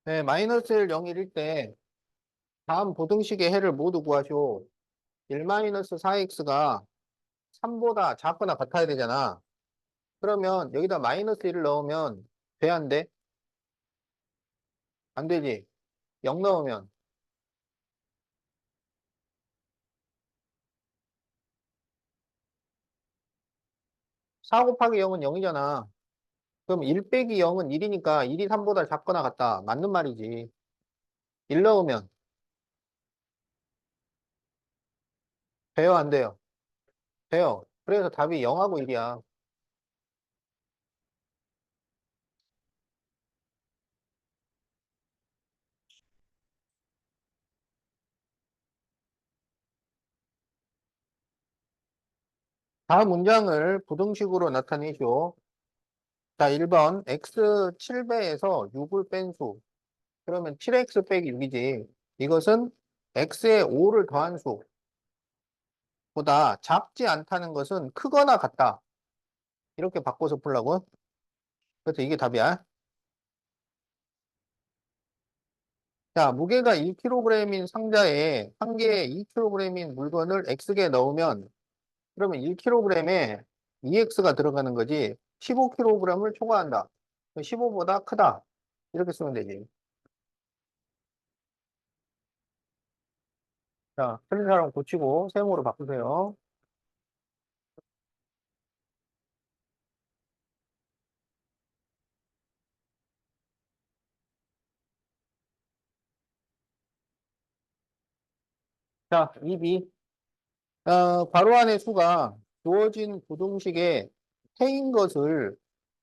네, 마이너스 1, 0, 1일 때 다음 보등식의 해를 모두 구하시오. 1-4x가 3보다 작거나 같아야 되잖아. 그러면 여기다 마이너스 1을 넣으면 돼, 안 돼? 안 되지. 0 넣으면 4 곱하기 0은 0이잖아. 그럼 1 빼기 0은 1이니까 1이 3보다 작거나 같다. 맞는 말이지. 1 넣으면 돼요, 안 돼요? 돼요. 그래서 답이 0하고 1이야. 다음 문장을 부등식으로 나타내시오. 자, 1번 x 7배에서 6을 뺀 수. 그러면 7x 빼기 6이지. 이것은 x에 5를 더한 수보다 작지 않다는 것은 크거나 같다. 이렇게 바꿔서 풀라고. 그래서 이게 답이야. 자, 무게가 1kg인 상자에 한 개에 2kg인 물건을 x개에 넣으면 그러면 1kg에 2x가 들어가는 거지. 15kg을 초과한다. 15보다 크다. 이렇게 쓰면 되지. 자, 틀린 사람 고치고 세모로 바꾸세요. 자, 2B. 괄호 안의 수가 주어진 부등식에 해인 것을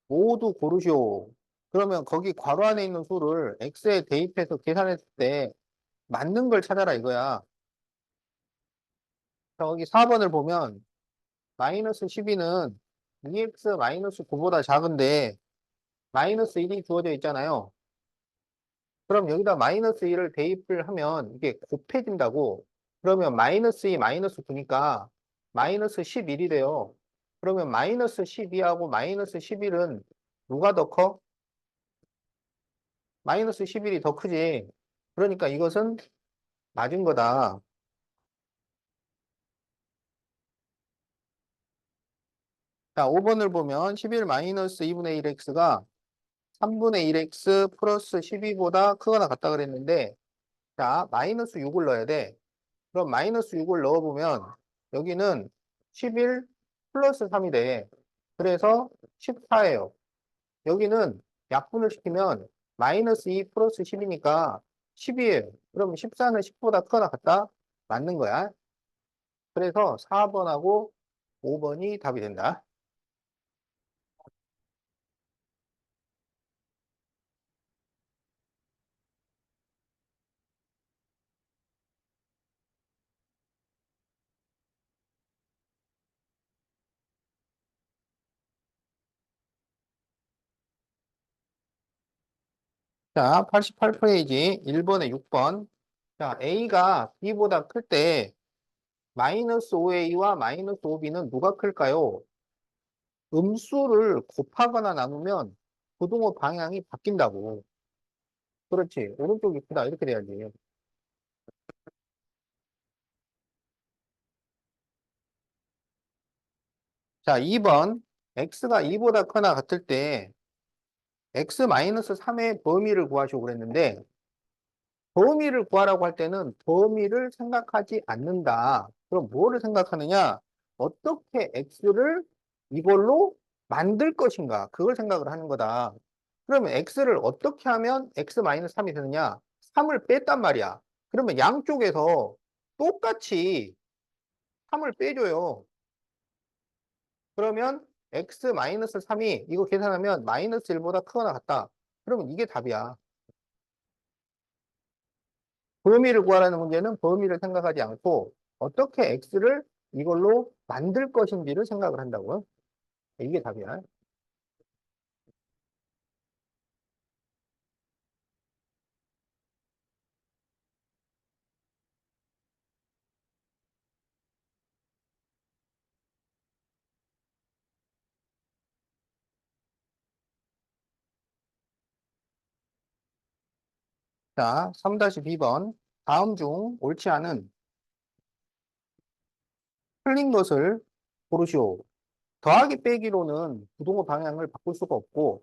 모두 고르시오. 그러면 거기 괄호 안에 있는 수를 x에 대입해서 계산했을 때 맞는 걸 찾아라 이거야. 자, 거기 4번을 보면 마이너스 12는 2x 마이너스 9보다 작은데 마이너스 1이 주어져 있잖아요. 그럼 여기다 마이너스 1을 대입을 하면 이게 곱해진다고. 그러면 마이너스 2, 마이너스 9니까 마이너스 11이 돼요. 그러면 마이너스 12하고 마이너스 11은 누가 더 커? 마이너스 11이 더 크지. 그러니까 이것은 맞은 거다. 자, 5번을 보면 11 마이너스 2분의 1x가 3분의 1x 플러스 12보다 크거나 같다 그랬는데, 자, 마이너스 6을 넣어야 돼. 그럼 마이너스 6을 넣어보면 여기는 11 플러스 3이 돼. 그래서 14예요. 여기는 약분을 시키면 마이너스 2 플러스 10이니까 10이에요. 그럼 14는 10보다 크거나 같다? 맞는 거야. 그래서 4번하고 5번이 답이 된다. 자, 88페이지 1번에 6번. 자, A가 B보다 클 때 마이너스 5A와 마이너스 5B는 누가 클까요? 음수를 곱하거나 나누면 부등호 방향이 바뀐다고. 그렇지. 오른쪽이 크다. 이렇게 돼야지. 자, 2번. x가 2보다 크나 같을 때 x-3의 범위를 구하시고 그랬는데 범위를 구하라고 할 때는 범위를 생각하지 않는다. 그럼 뭐를 생각하느냐? 어떻게 x를 이걸로 만들 것인가? 그걸 생각을 하는 거다. 그러면 x를 어떻게 하면 x-3이 되느냐? 3을 뺐단 말이야. 그러면 양쪽에서 똑같이 3을 빼줘요. 그러면 x-3이 이거 계산하면 마이너스 1보다 크거나 같다. 그러면 이게 답이야. 범위를 구하라는 문제는 범위를 생각하지 않고 어떻게 x를 이걸로 만들 것인지를 생각을 한다고요. 이게 답이야. 자, 3-B번. 다음 중 옳지 않은 틀린 것을 고르시오. 더하기 빼기로는 부동호 방향을 바꿀 수가 없고,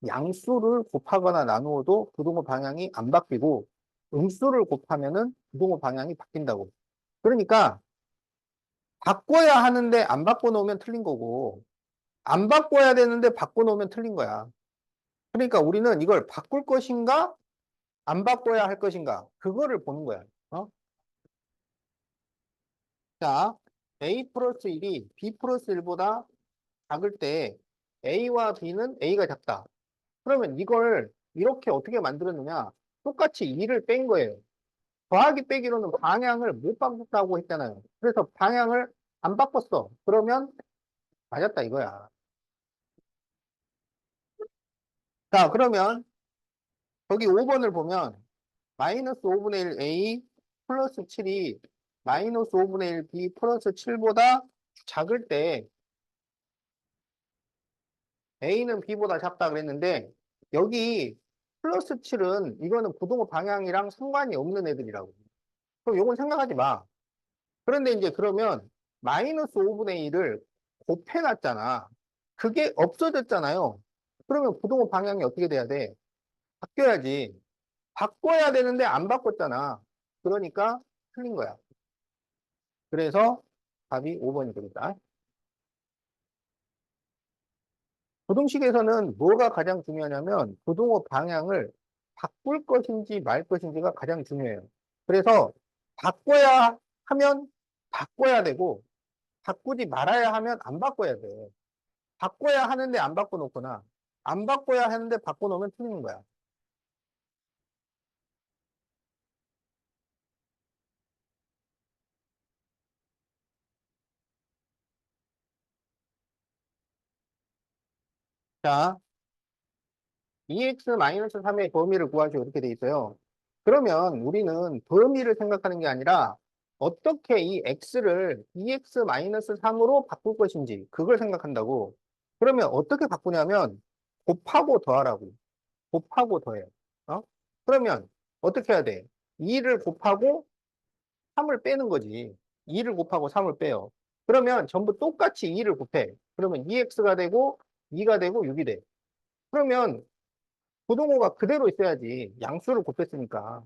양수를 곱하거나 나누어도 부동호 방향이 안 바뀌고, 음수를 곱하면은 부동호 방향이 바뀐다고. 그러니까, 바꿔야 하는데 안 바꿔놓으면 틀린 거고, 안 바꿔야 되는데 바꿔놓으면 틀린 거야. 그러니까 우리는 이걸 바꿀 것인가, 안 바꿔야 할 것인가, 그거를 보는 거야. 어? 자, A 플러스 1이 B 플러스 1보다 작을 때 A와 B는 A가 작다. 그러면 이걸 이렇게 어떻게 만들었느냐? 똑같이 2를 뺀 거예요. 더하기 빼기로는 방향을 못 바꿨다고 했잖아요. 그래서 방향을 안 바꿨어. 그러면 맞았다 이거야. 자, 그러면 여기 5번을 보면 마이너스 5분의 1 A 플러스 7이 마이너스 5분의 1 B 플러스 7보다 작을 때 A는 B보다 작다 그랬는데 여기 플러스 7은 이거는 부동호 방향이랑 상관이 없는 애들이라고. 그럼 요건 생각하지 마. 그런데 이제 그러면 마이너스 5분의 1을 곱해놨잖아. 그게 없어졌잖아요. 그러면 부동호 방향이 어떻게 돼야 돼? 바뀌어야지. 바꿔야 되는데 안 바꿨잖아. 그러니까 틀린 거야. 그래서 답이 5번이 되겠다. 부등식에서는 뭐가 가장 중요하냐면 부등호 방향을 바꿀 것인지 말 것인지가 가장 중요해요. 그래서 바꿔야 하면 바꿔야 되고 바꾸지 말아야 하면 안 바꿔야 돼. 바꿔야 하는데 안 바꿔놓거나 안 바꿔야 하는데 바꿔놓으면 틀리는 거야. 자, 2x-3의 범위를 구하시오 이렇게 돼 있어요. 그러면 우리는 범위를 생각하는 게 아니라 어떻게 이 x를 2x-3으로 바꿀 것인지 그걸 생각한다고. 그러면 어떻게 바꾸냐면 곱하고 더하라고. 곱하고 더해요. 어? 그러면 어떻게 해야 돼? 2를 곱하고 3을 빼는 거지. 2를 곱하고 3을 빼요. 그러면 전부 똑같이 2를 곱해. 그러면 2x가 되고 2가 되고 6이 돼. 그러면 부동호가 그대로 있어야지. 양수를 곱했으니까.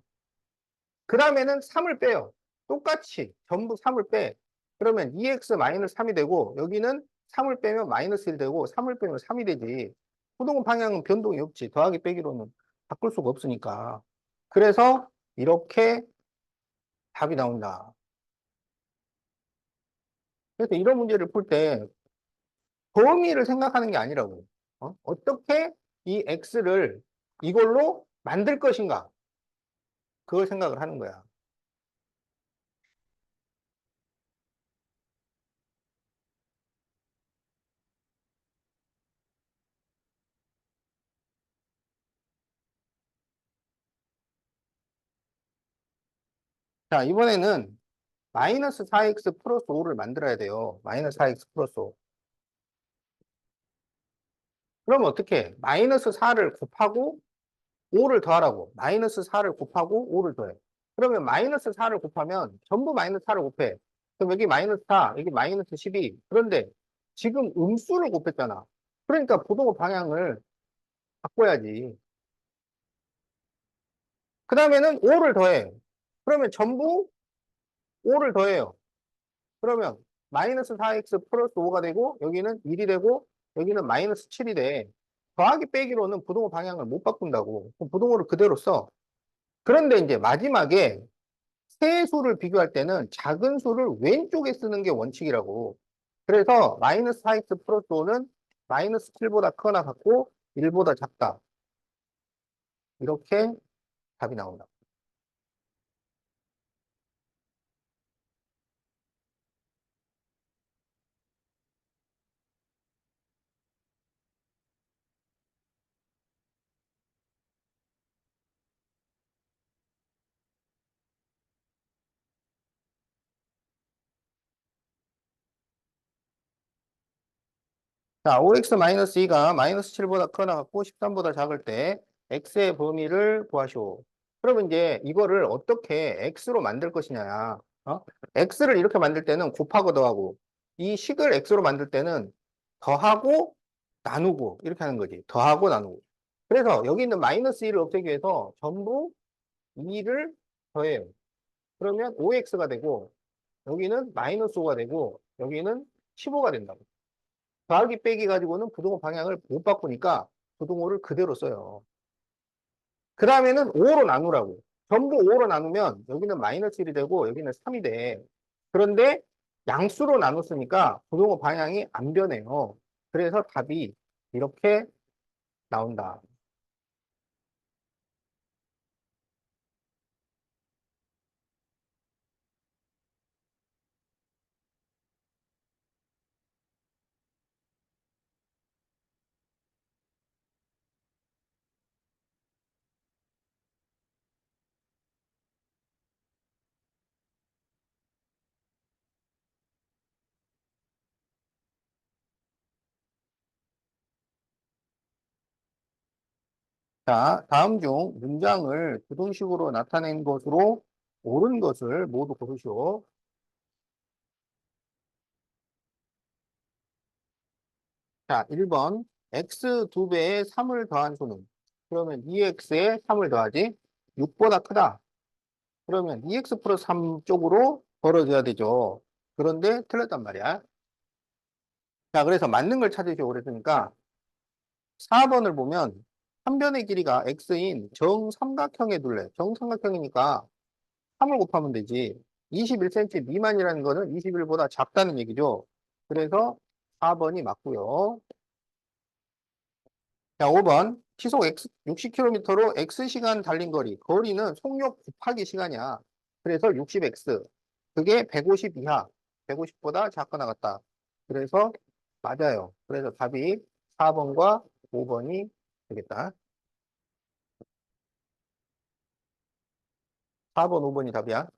그 다음에는 3을 빼요. 똑같이 전부 3을 빼. 그러면 2x-3이 되고 여기는 3을 빼면 마이너스 1 되고 3을 빼면 3이 되지. 부동호 방향은 변동이 없지. 더하기 빼기로는 바꿀 수가 없으니까. 그래서 이렇게 답이 나온다. 그래서 이런 문제를 풀 때 범위를 생각하는 게 아니라고. 어떻게 이 x를 이걸로 만들 것인가? 그걸 생각을 하는 거야. 자, 이번에는 마이너스 4x 플러스 5를 만들어야 돼요. 마이너스 4x 플러스 5. 그러면 어떻게 해? 마이너스 4를 곱하고 5를 더하라고. 마이너스 4를 곱하고 5를 더해. 그러면 마이너스 4를 곱하면 전부 마이너스 4를 곱해. 그럼 여기 마이너스 4, 여기 마이너스 12. 그런데 지금 음수를 곱했잖아. 그러니까 부동호 방향을 바꿔야지. 그 다음에는 5를 더해. 그러면 전부 5를 더해요. 그러면 마이너스 4x 플러스 5가 되고 여기는 1이 되고 여기는 마이너스 7이 돼. 더하기 빼기로는 부동호 방향을 못 바꾼다고. 그럼 부동호를 그대로 써. 그런데 이제 마지막에 세 수를 비교할 때는 작은 수를 왼쪽에 쓰는 게 원칙이라고. 그래서 마이너스 4x 플러스 5는 마이너스 7보다 크거나 같고 1보다 작다. 이렇게 답이 나온다. 자, 5x-2가 마이너스 7보다 크거나 같고 13보다 작을 때 x의 범위를 구하시오. 그러면 이제 이거를 어떻게 x로 만들 것이냐. x를 이렇게 만들 때는 곱하고 더하고, 이 식을 x로 만들 때는 더하고 나누고 이렇게 하는 거지. 더하고 나누고. 그래서 여기 있는 마이너스 1을 없애기 위해서 전부 2를 더해요. 그러면 5x가 되고, 여기는 마이너스 5가 되고, 여기는 15가 된다고. 더하기 빼기 가지고는 부등호 방향을 못 바꾸니까 부등호를 그대로 써요. 그 다음에는 5로 나누라고. 전부 5로 나누면 여기는 마이너스 1이 되고 여기는 3이 돼. 그런데 양수로 나눴으니까 부등호 방향이 안 변해요. 그래서 답이 이렇게 나온다. 자, 다음 중 문장을 부등식으로 나타낸 것으로 옳은 것을 모두 고르시오. 자, 1번. x 2배에 3을 더한 수는? 그러면 2x에 3을 더하지? 6보다 크다. 그러면 2x 플러스 3 쪽으로 벌어져야 되죠. 그런데 틀렸단 말이야. 자, 그래서 맞는 걸 찾으시오 그랬으니까 4번을 보면 한 변의 길이가 x인 정삼각형에 둘래. 정삼각형이니까 3을 곱하면 되지. 21cm 미만이라는 거는 21보다 작다는 얘기죠. 그래서 4번이 맞고요. 자, 5번. 시속 60km로 X시간 달린 거리. 거리는 속력 곱하기 시간이야. 그래서 60X. 그게 150 이하. 150보다 작거나 같다. 그래서 맞아요. 그래서 답이 4번과 5번이 되겠다. 4번, 5번이 답이야.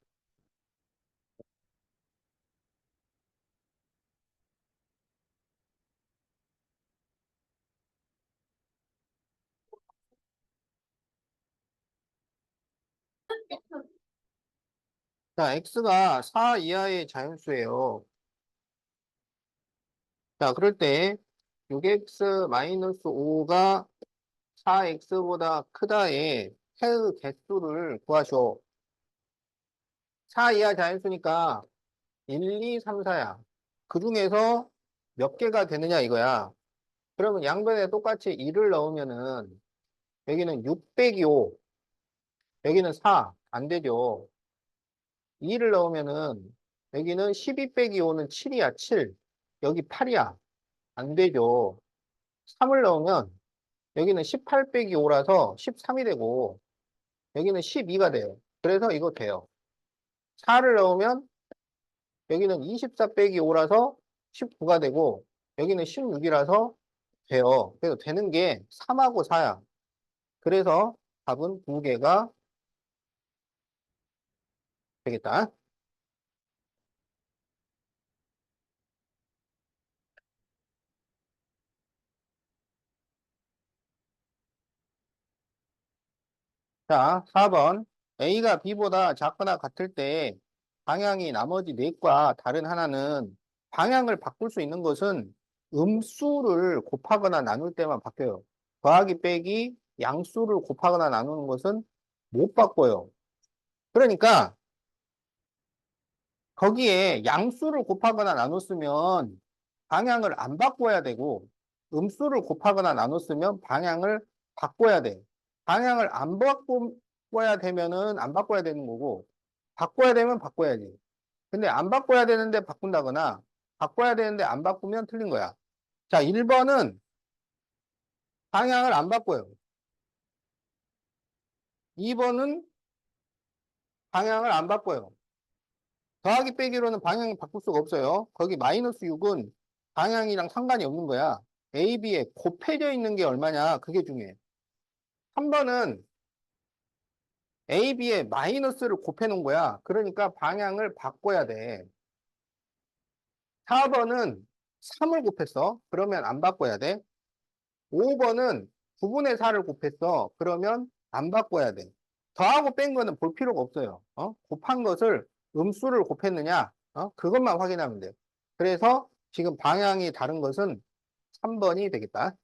자, X가 4 이하의 자연수예요. 자, 그럴 때 6X-5가 4X보다 크다의 해의 개수를 구하쇼. 4 이하 자연수니까 1, 2, 3, 4야. 그 중에서 몇 개가 되느냐 이거야. 그러면 양변에 똑같이 1을 넣으면은 여기는 6 빼기 5, 여기는 4. 안 되죠. 2를 넣으면은 여기는 12 빼기 5는 7이야, 7. 여기 8이야. 안 되죠. 3을 넣으면 여기는 18 빼기 5라서 13이 되고 여기는 12가 돼요. 그래서 이거 돼요. 4를 넣으면 여기는 24 빼기 5라서 19가 되고 여기는 16이라서 돼요. 그래서 되는 게 3하고 4야. 그래서 답은 두 개가 되겠다. 자, 4번. A가 B보다 작거나 같을 때 방향이 나머지 넷과 다른 하나는 방향을 바꿀 수 있는 것은 음수를 곱하거나 나눌 때만 바뀌어요. 더하기 빼기 양수를 곱하거나 나누는 것은 못 바꿔요. 그러니까 거기에 양수를 곱하거나 나눴으면 방향을 안 바꿔야 되고 음수를 곱하거나 나눴으면 방향을 바꿔야 돼. 방향을 안 바꿔야 되면은 안 바꿔야 되는 거고 바꿔야 되면 바꿔야지. 근데 안 바꿔야 되는데 바꾼다거나 바꿔야 되는데 안 바꾸면 틀린 거야. 자, 1번은 방향을 안 바꿔요. 2번은 방향을 안 바꿔요. 더하기 빼기로는 방향을 바꿀 수가 없어요. 거기 마이너스 6은 방향이랑 상관이 없는 거야. A, B에 곱해져 있는 게 얼마냐? 그게 중요해. 3번은 A, B에 마이너스를 곱해 놓은 거야. 그러니까 방향을 바꿔야 돼. 4번은 3을 곱했어. 그러면 안 바꿔야 돼. 5번은 9분의 4를 곱했어. 그러면 안 바꿔야 돼. 더하고 뺀 거는 볼 필요가 없어요. 곱한 것을 음수를 곱했느냐, 그것만 확인하면 돼요. 그래서 지금 방향이 다른 것은 3번이 되겠다.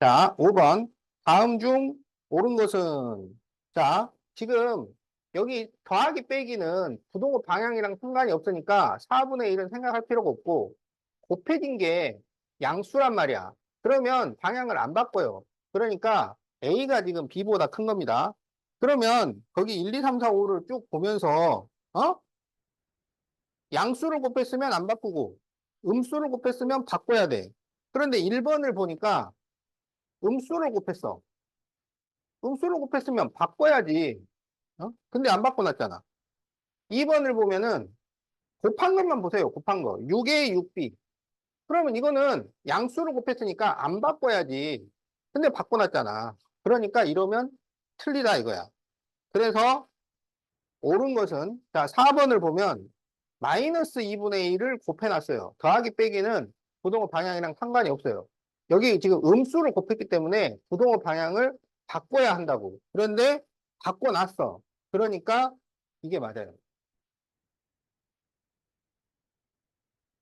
자, 5번. 다음 중 옳은 것은, 자, 지금 여기 더하기 빼기는 부동호 방향이랑 상관이 없으니까 4분의 1은 생각할 필요가 없고, 곱해진 게 양수란 말이야. 그러면 방향을 안 바꿔요. 그러니까 A가 지금 B보다 큰 겁니다. 그러면 거기 1, 2, 3, 4, 5를 쭉 보면서, 양수를 곱했으면 안 바꾸고, 음수를 곱했으면 바꿔야 돼. 그런데 1번을 보니까 음수를 곱했어. 음수를 곱했으면 바꿔야지. 근데 안 바꿔놨잖아. 2번을 보면은 곱한 것만 보세요. 곱한 거. 6A, 6B. 그러면 이거는 양수를 곱했으니까 안 바꿔야지. 근데 바꿔놨잖아. 그러니까 이러면 틀리다 이거야. 그래서 옳은 것은, 자, 4번을 보면 마이너스 2분의 1을 곱해놨어요. 더하기 빼기는 부동호 방향이랑 상관이 없어요. 여기 지금 음수를 곱했기 때문에 부동호 방향을 바꿔야 한다고. 그런데 바꿔놨어. 그러니까 이게 맞아요.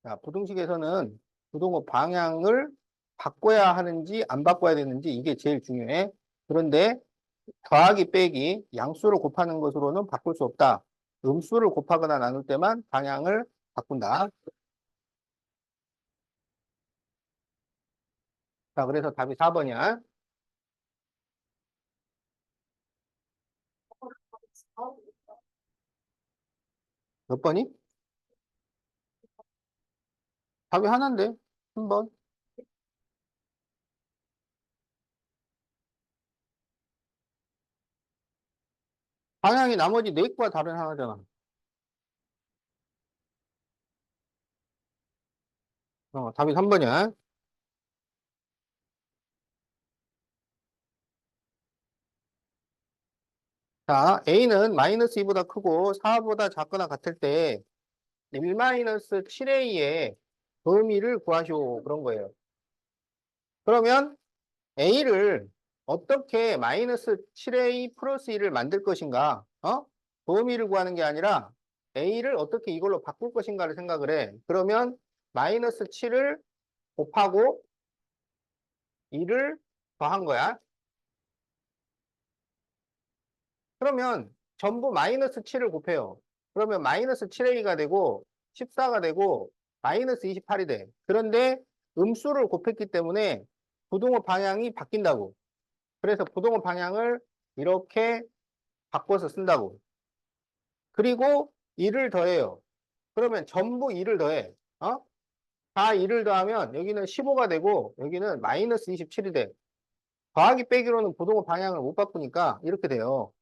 자, 부등식에서는 부동호 방향을 바꿔야 하는지 안 바꿔야 되는지 이게 제일 중요해. 그런데 더하기 빼기 양수를 곱하는 것으로는 바꿀 수 없다. 음수를 곱하거나 나눌 때만 방향을 바꾼다. 자, 그래서 답이 4번이야. 몇 번이? 답이 하나인데. 한 번. 방향이 나머지 네 개와 다른 하나잖아. 답이 3번이야. 자, A는 마이너스 2보다 크고 4보다 작거나 같을 때 1-7A의 범위를 구하시오. 그런 거예요. 그러면 A를 어떻게 마이너스 7A 플러스 1을 만들 것인가? 범위를 구하는 게 아니라 A를 어떻게 이걸로 바꿀 것인가를 생각을 해. 그러면 마이너스 7을 곱하고 2를 더한 거야. 그러면 전부 마이너스 7을 곱해요. 그러면 마이너스 7A가 되고 14가 되고 마이너스 28이 돼. 그런데 음수를 곱했기 때문에 부동호 방향이 바뀐다고. 그래서 부동호 방향을 이렇게 바꿔서 쓴다고. 그리고 2를 더해요. 그러면 전부 2를 더해. 다 2를 더하면 여기는 15가 되고 여기는 마이너스 27이 돼. 더하기 빼기로는 부동호 방향을 못 바꾸니까 이렇게 돼요.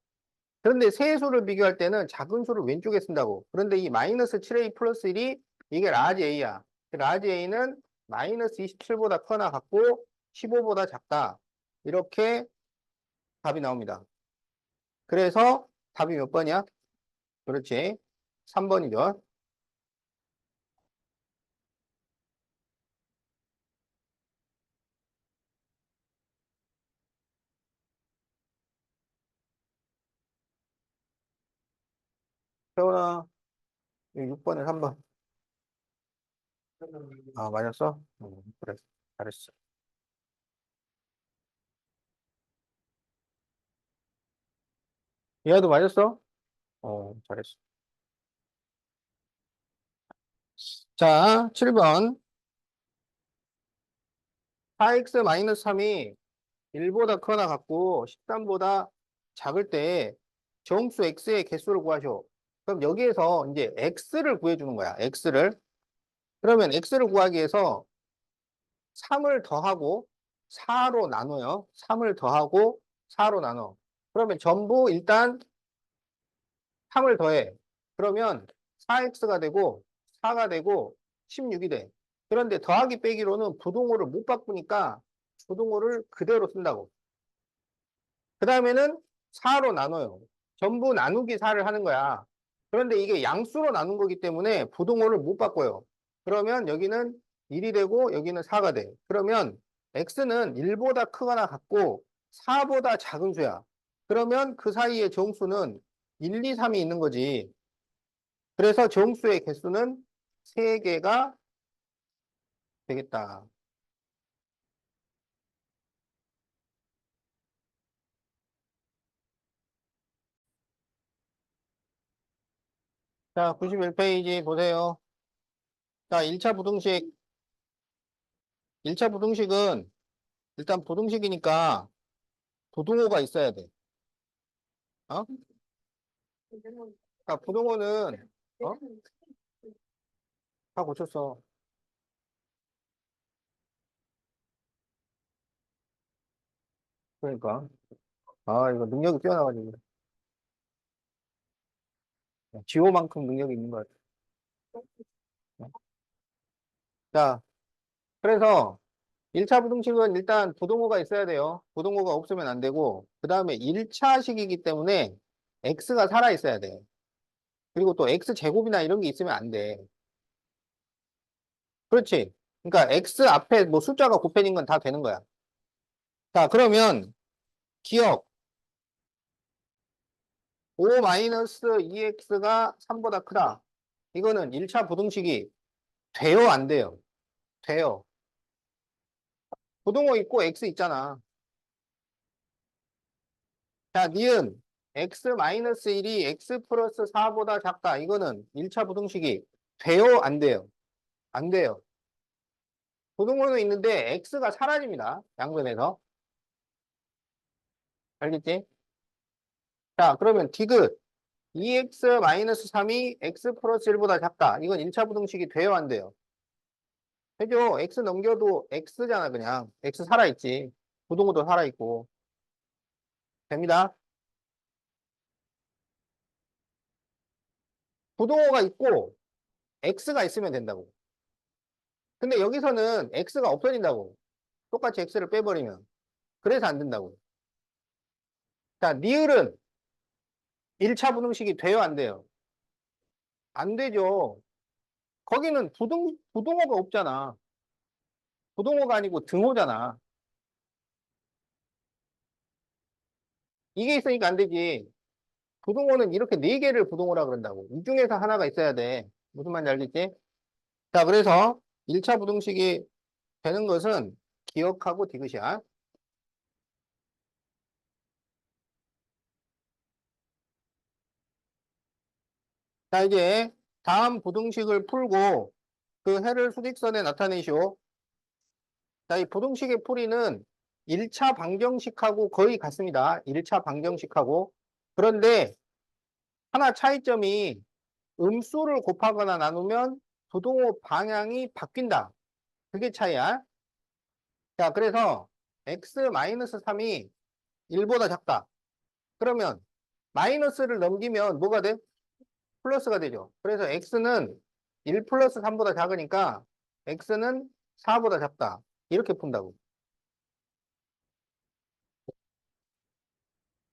그런데 세 수를 비교할 때는 작은 수를 왼쪽에 쓴다고. 그런데 이 마이너스 7A 플러스 1이 이게 라지 A야. 라지 A는 마이너스 27보다 크거나 같고 15보다 작다. 이렇게 답이 나옵니다. 그래서 답이 몇 번이야? 그렇지. 3번이죠. 태훈아, 6번에 3번. 아, 맞았어? 그래. 잘했어. 얘도 맞았어? 잘했어. 자, 7번. 4x-3이 1보다 크거나 같고 13보다 작을 때 정수 x의 개수를 구하셔. 그럼 여기에서 이제 x를 구해주는 거야. x를. 그러면 x를 구하기 위해서 3을 더하고 4로 나눠요. 3을 더하고 4로 나눠. 그러면 전부 일단 3을 더해. 그러면 4x가 되고 4가 되고 16이 돼. 그런데 더하기 빼기로는 부동호를 못 바꾸니까 부동호를 그대로 쓴다고. 그 다음에는 4로 나눠요. 전부 나누기 4를 하는 거야. 그런데 이게 양수로 나눈 거기 때문에 부동호를 못 바꿔요. 그러면 여기는 1이 되고 여기는 4가 돼. 그러면 x는 1보다 크거나 같고 4보다 작은 수야. 그러면 그 사이에 정수는 1, 2, 3이 있는 거지. 그래서 정수의 개수는 3개가 되겠다. 자, 91페이지 보세요. 자, 1차 부등식. 1차 부등식은 일단 부등식이니까 부등호가 있어야 돼. 어? 그러니까 부등호는 어? 다 고쳤어. 그러니까. 아, 이거 능력이 뛰어나가지고. 지호만큼 능력이 있는 것 같아. 자, 그래서 1차 부등식은 일단 부등호가 있어야 돼요. 부등호가 없으면 안 되고, 그 다음에 1차식이기 때문에 x가 살아 있어야 돼. 그리고 또 x 제곱이나 이런 게 있으면 안 돼. 그렇지. 그러니까 x 앞에 뭐 숫자가 곱해진 건 다 되는 거야. 자, 그러면 기억 5-2x가 3보다 크다. 이거는 1차 부등식이 돼요, 안 돼요? 돼요. 부등호 있고 x 있잖아. 자, 니은 x-1이 x 플러스 4보다 작다. 이거는 1차 부등식이 돼요, 안 돼요? 안 돼요. 부등호는 있는데 x가 사라집니다. 양변에서. 알겠지? 자, 그러면 디귿 2x-3이 x 플러스 1보다 작다. 이건 1차 부등식이 돼요, 안 돼요? 해줘. x 넘겨도 x잖아, 그냥. x 살아있지. 부등호도 살아있고. 됩니다. 부등호가 있고 x가 있으면 된다고. 근데 여기서는 x가 없어진다고. 똑같이 x를 빼버리면. 그래서 안 된다고. 자, 니을은 1차 부등식이 돼요, 안 돼요? 안 되죠. 거기는 부등호가 없잖아. 부등호가 아니고 등호잖아. 이게 있으니까 안 되지. 부등호는 이렇게 네 개를 부등호라 그런다고. 이 중에서 하나가 있어야 돼. 무슨 말인지 알겠지? 자, 그래서 1차 부등식이 되는 것은 기억하고 디귿이야. 자, 이제 다음 부등식을 풀고 그 해를 수직선에 나타내시오. 자, 이 부등식의 풀이는 1차 방정식하고 거의 같습니다. 1차 방정식하고. 그런데 하나 차이점이 음수를 곱하거나 나누면 부등호 방향이 바뀐다. 그게 차이야. 자, 그래서 x-3이 1보다 작다. 그러면 마이너스를 넘기면 뭐가 돼? 플러스가 되죠. 그래서 x는 1 플러스 3보다 작으니까 x는 4보다 작다. 이렇게 푼다고.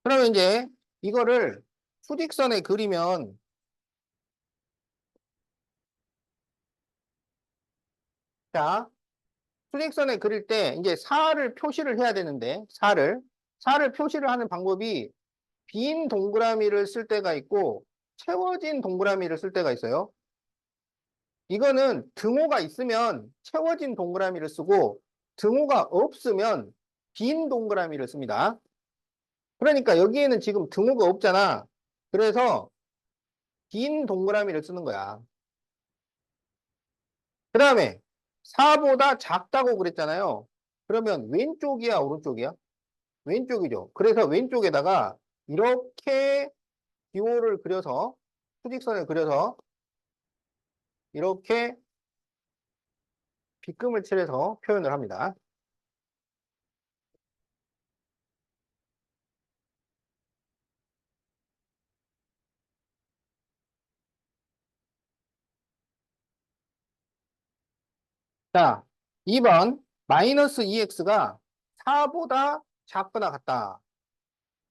그러면 이제 이거를 수직선에 그리면 자, 수직선에 그릴 때 이제 4를 표시를 해야 되는데 4를 표시를 하는 방법이 빈 동그라미를 쓸 때가 있고 채워진 동그라미를 쓸 때가 있어요. 이거는 등호가 있으면 채워진 동그라미를 쓰고 등호가 없으면 빈 동그라미를 씁니다. 그러니까 여기에는 지금 등호가 없잖아. 그래서 빈 동그라미를 쓰는 거야. 그 다음에 4보다 작다고 그랬잖아요. 그러면 왼쪽이야, 오른쪽이야? 왼쪽이죠. 그래서 왼쪽에다가 이렇게 기호를 그려서 수직선을 그려서 이렇게 빗금을 칠해서 표현을 합니다. 자, 2번 마이너스 2x가 4보다 작거나 같다.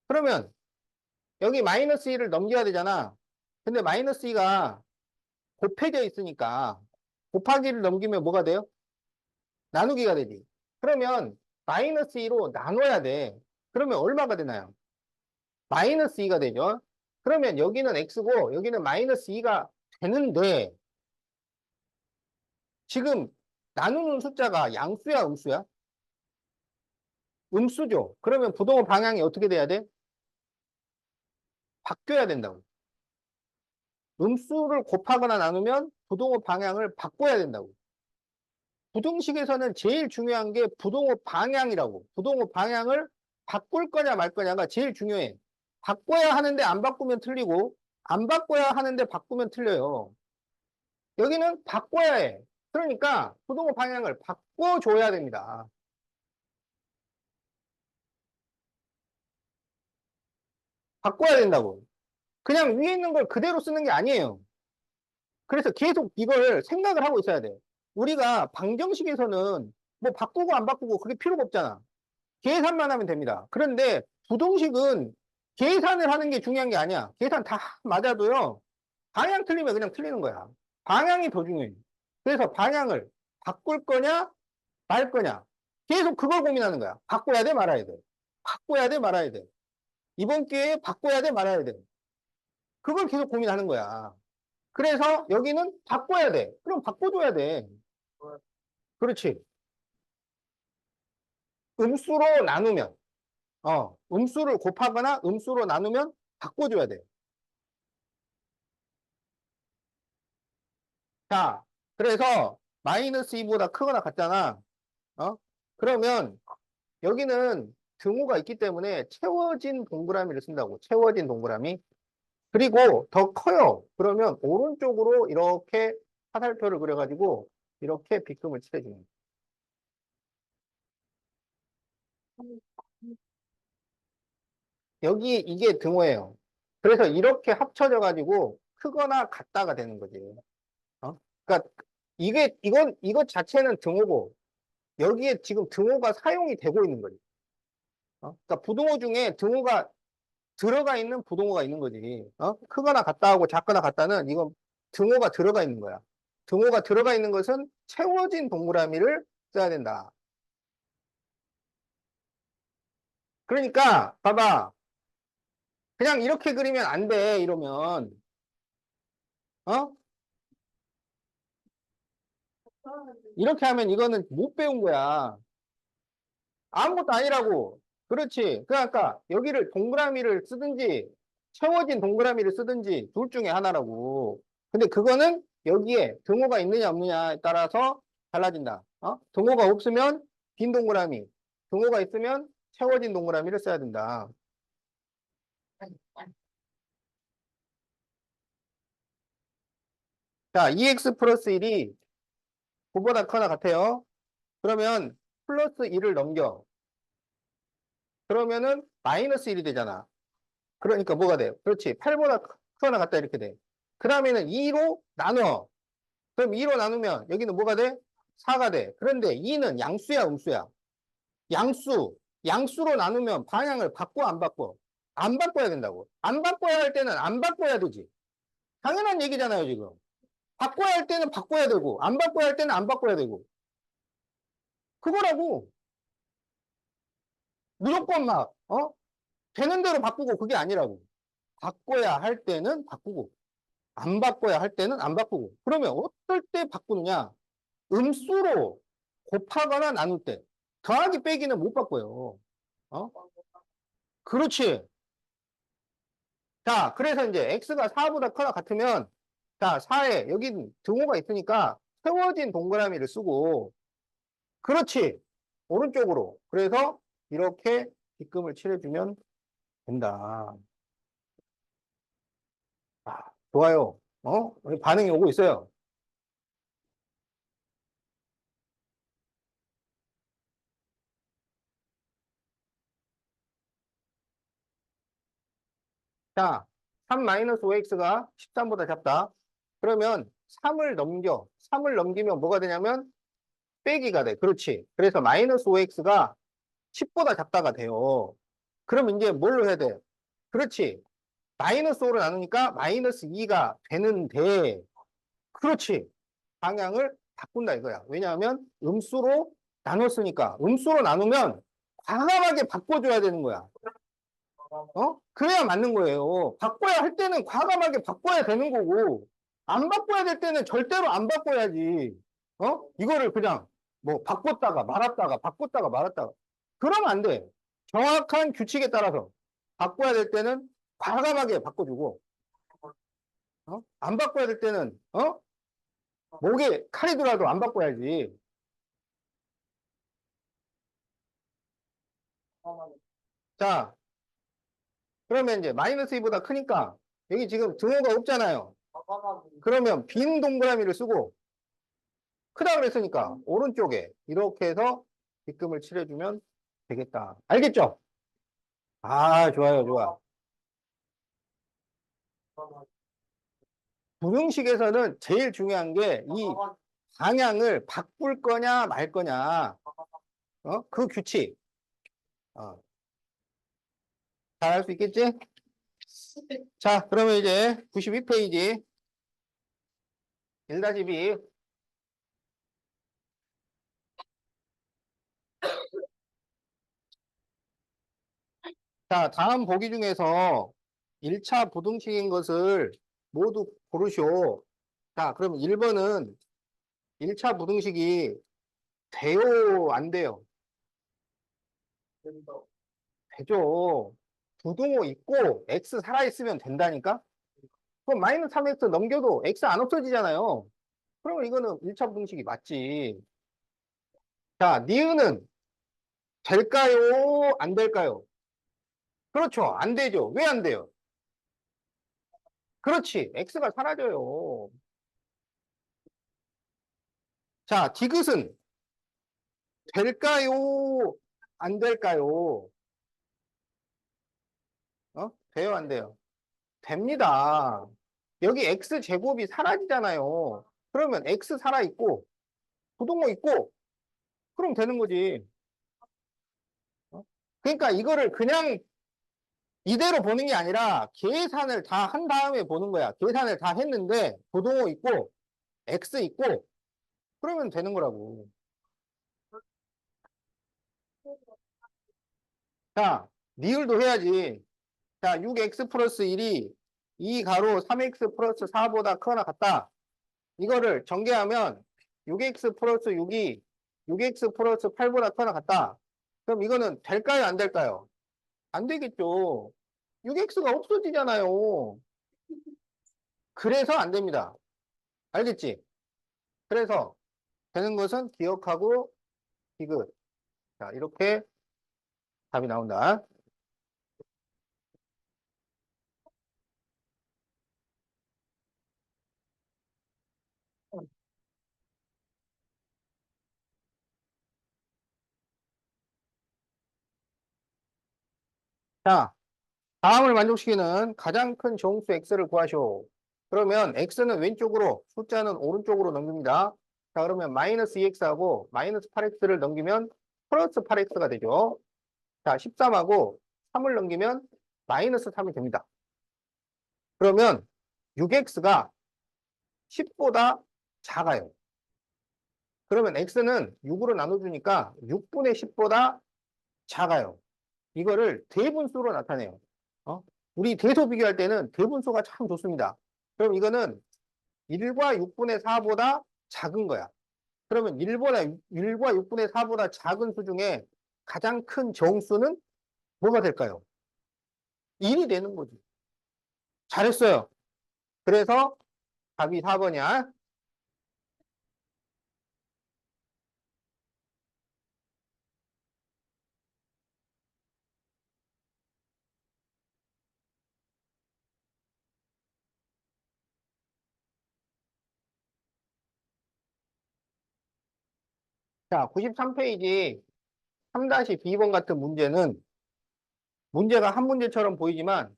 그러면 여기 마이너스 2를 넘겨야 되잖아. 근데 마이너스 2가 곱해져 있으니까 곱하기를 넘기면 뭐가 돼요? 나누기가 되지. 그러면 마이너스 2로 나눠야 돼. 그러면 얼마가 되나요? 마이너스 2가 되죠. 그러면 여기는 x고 여기는 마이너스 2가 되는데 지금 나누는 숫자가 양수야, 음수야? 음수죠. 그러면 부동호 방향이 어떻게 돼야 돼? 바뀌어야 된다고. 음수를 곱하거나 나누면 부동호 방향을 바꿔야 된다고. 부등식에서는 제일 중요한 게 부동호 방향이라고. 부동호 방향을 바꿀 거냐 말 거냐가 제일 중요해. 바꿔야 하는데 안 바꾸면 틀리고, 안 바꿔야 하는데 바꾸면 틀려요. 여기는 바꿔야 해. 그러니까 부동호 방향을 바꿔줘야 됩니다. 바꿔야 된다고. 그냥 위에 있는 걸 그대로 쓰는 게 아니에요. 그래서 계속 이걸 생각을 하고 있어야 돼. 우리가 방정식에서는 뭐 바꾸고 안 바꾸고 그게 필요가 없잖아. 계산만 하면 됩니다. 그런데 부동식은 계산을 하는 게 중요한 게 아니야. 계산 다 맞아도요. 방향 틀리면 그냥 틀리는 거야. 방향이 더 중요해. 그래서 방향을 바꿀 거냐 말 거냐. 계속 그걸 고민하는 거야. 바꿔야 돼 말아야 돼. 바꿔야 돼 말아야 돼. 이번 기회에 바꿔야 돼 말아야 돼. 그걸 계속 고민하는 거야. 그래서 여기는 바꿔야 돼. 그럼 바꿔줘야 돼. 그렇지. 음수로 나누면, 음수를 곱하거나 음수로 나누면 바꿔줘야 돼. 자, 그래서 마이너스 2보다 크거나 같잖아. 어? 그러면 여기는 등호가 있기 때문에 채워진 동그라미를 쓴다고. 채워진 동그라미. 그리고 더 커요. 그러면 오른쪽으로 이렇게 화살표를 그려가지고 이렇게 빗금을 칠해주는 거예요. 여기 이게 등호예요. 그래서 이렇게 합쳐져 가지고 크거나 같다가 되는 거지. 그러니까 이것 자체는 등호고 여기에 지금 등호가 사용이 되고 있는 거지. 그러니까 부동호 중에 등호가 들어가 있는 부동호가 있는 거지. 크거나 같다 하고 작거나 같다는 이건 등호가 들어가 있는 거야. 등호가 들어가 있는 것은 채워진 동그라미를 써야 된다. 그러니까 봐봐. 그냥 이렇게 그리면 안 돼. 이러면 어? 이렇게 하면 이거는 못 배운 거야. 아무것도 아니라고. 그렇지. 그러니까 여기를 동그라미를 쓰든지 채워진 동그라미를 쓰든지 둘 중에 하나라고. 근데 그거는 여기에 등호가 있느냐 없느냐에 따라서 달라진다. 등호가 없으면 빈 동그라미. 등호가 있으면 채워진 동그라미를 써야 된다. 자, 2x 플러스 1이 9보다 크거나 같아요. 그러면 플러스 1을 넘겨. 그러면은 마이너스 1이 되잖아. 그러니까 뭐가 돼? 그렇지. 8보다 크거나 같다 이렇게 돼. 그 다음에는 2로 나눠. 그럼 2로 나누면 여기는 뭐가 돼? 4가 돼. 그런데 2는 양수야, 음수야? 양수. 양수로 나누면 방향을 바꿔, 안 바꿔? 안 바꿔야 된다고. 안 바꿔야 할 때는 안 바꿔야 되지. 당연한 얘기잖아요, 지금. 바꿔야 할 때는 바꿔야 되고, 안 바꿔야 할 때는 안 바꿔야 되고. 그거라고. 무조건 막, 되는 대로 바꾸고 그게 아니라고. 바꿔야 할 때는 바꾸고, 안 바꿔야 할 때는 안 바꾸고. 그러면 어떨 때 바꾸느냐? 음수로 곱하거나 나눌 때. 더하기 빼기는 못 바꿔요. 어? 그렇지. 자, 그래서 이제 x가 4보다 크거나 같으면, 자, 4에 여기 등호가 있으니까 세워진 동그라미를 쓰고, 그렇지. 오른쪽으로. 그래서 이렇게 빗금을 칠해주면 된다. 아, 좋아요. 반응이 오고 있어요. 자, 3-5x가 13보다 작다. 그러면 3을 넘겨. 3을 넘기면 뭐가 되냐면 빼기가 돼. 그렇지. 그래서 마이너스 5x가 10보다 작다가 돼요. 그럼 이제 뭘로 해야 돼? 그렇지. 마이너스 5로 나누니까 마이너스 2가 되는데, 그렇지. 방향을 바꾼다 이거야. 왜냐하면 음수로 나눴으니까. 음수로 나누면 과감하게 바꿔줘야 되는 거야. 그래야 맞는 거예요. 바꿔야 할 때는 과감하게 바꿔야 되는 거고, 안 바꿔야 될 때는 절대로 안 바꿔야지. 이거를 그냥 뭐 바꿨다가 말았다가 바꿨다가 말았다가. 그러면 안 돼. 정확한 규칙에 따라서 바꿔야 될 때는 과감하게 바꿔주고, 안 바꿔야 될 때는, 목에 칼이 들어도 안 바꿔야지. 자, 그러면 이제 마이너스 2보다 크니까 여기 지금 등호가 없잖아요. 그러면 빈 동그라미를 쓰고 크다 그랬으니까 오른쪽에 이렇게 해서 빗금을 칠해주면 되겠다. 알겠죠? 아, 좋아요, 좋아. 부등식에서는 제일 중요한 게 이 방향을 바꿀 거냐 말 거냐. 그 규칙. 잘 할 수 있겠지? 자, 그러면 이제 92페이지 1-B. 자, 다음 보기 중에서 1차 부등식인 것을 모두 고르시오. 자, 그럼 1번은 1차 부등식이 돼요, 안 돼요? 되죠. 부등호 있고 x 살아있으면 된다니까? 그럼 마이너스 3x 넘겨도 x 안 없어지잖아요. 그러면 이거는 1차 부등식이 맞지. 자, 니은은 될까요? 안 될까요? 그렇죠. 안 되죠. 왜 안 돼요? 그렇지. x가 사라져요. 자, 디귿은 될까요? 안 될까요? 돼요, 안 돼요? 됩니다. 여기 x 제곱이 사라지잖아요. 그러면 x 살아있고, 부동호 있고, 그럼 되는 거지. 그러니까 이거를 그냥 이대로 보는 게 아니라 계산을 다 한 다음에 보는 거야. 계산을 다 했는데, 부동호 있고, x 있고, 그러면 되는 거라고. 자, 니을도 해야지. 자, 6x 플러스 1이 2 가로 3x 플러스 4보다 크거나 같다. 이거를 전개하면 6x 플러스 6이 6x 플러스 8보다 크거나 같다. 그럼 이거는 될까요? 안 될까요? 안 되겠죠. 6x가 없어지잖아요. 그래서 안 됩니다. 알겠지? 그래서 되는 것은 기억하고 디귿. 자, 이렇게 답이 나온다. 자, 다음을 만족시키는 가장 큰 정수 x를 구하시오. 그러면 x는 왼쪽으로, 숫자는 오른쪽으로 넘깁니다. 자, 그러면 마이너스 2x하고 마이너스 8x를 넘기면 플러스 8x가 되죠. 자, 13하고 3을 넘기면 마이너스 3이 됩니다. 그러면 6x가 10보다 작아요. 그러면 x는 6으로 나눠주니까 6분의 10보다 작아요. 이거를 대분수로 나타내요. 어? 우리 대소 비교할 때는 대분수가 참 좋습니다. 그럼 이거는 1과 6분의 4보다 작은 거야. 그러면 1과 6분의 4보다 작은 수 중에 가장 큰 정수는 뭐가 될까요? 1이 되는 거지. 잘했어요. 그래서 답이 4번이야. 자, 93페이지 3-B번 같은 문제는 문제가 한 문제처럼 보이지만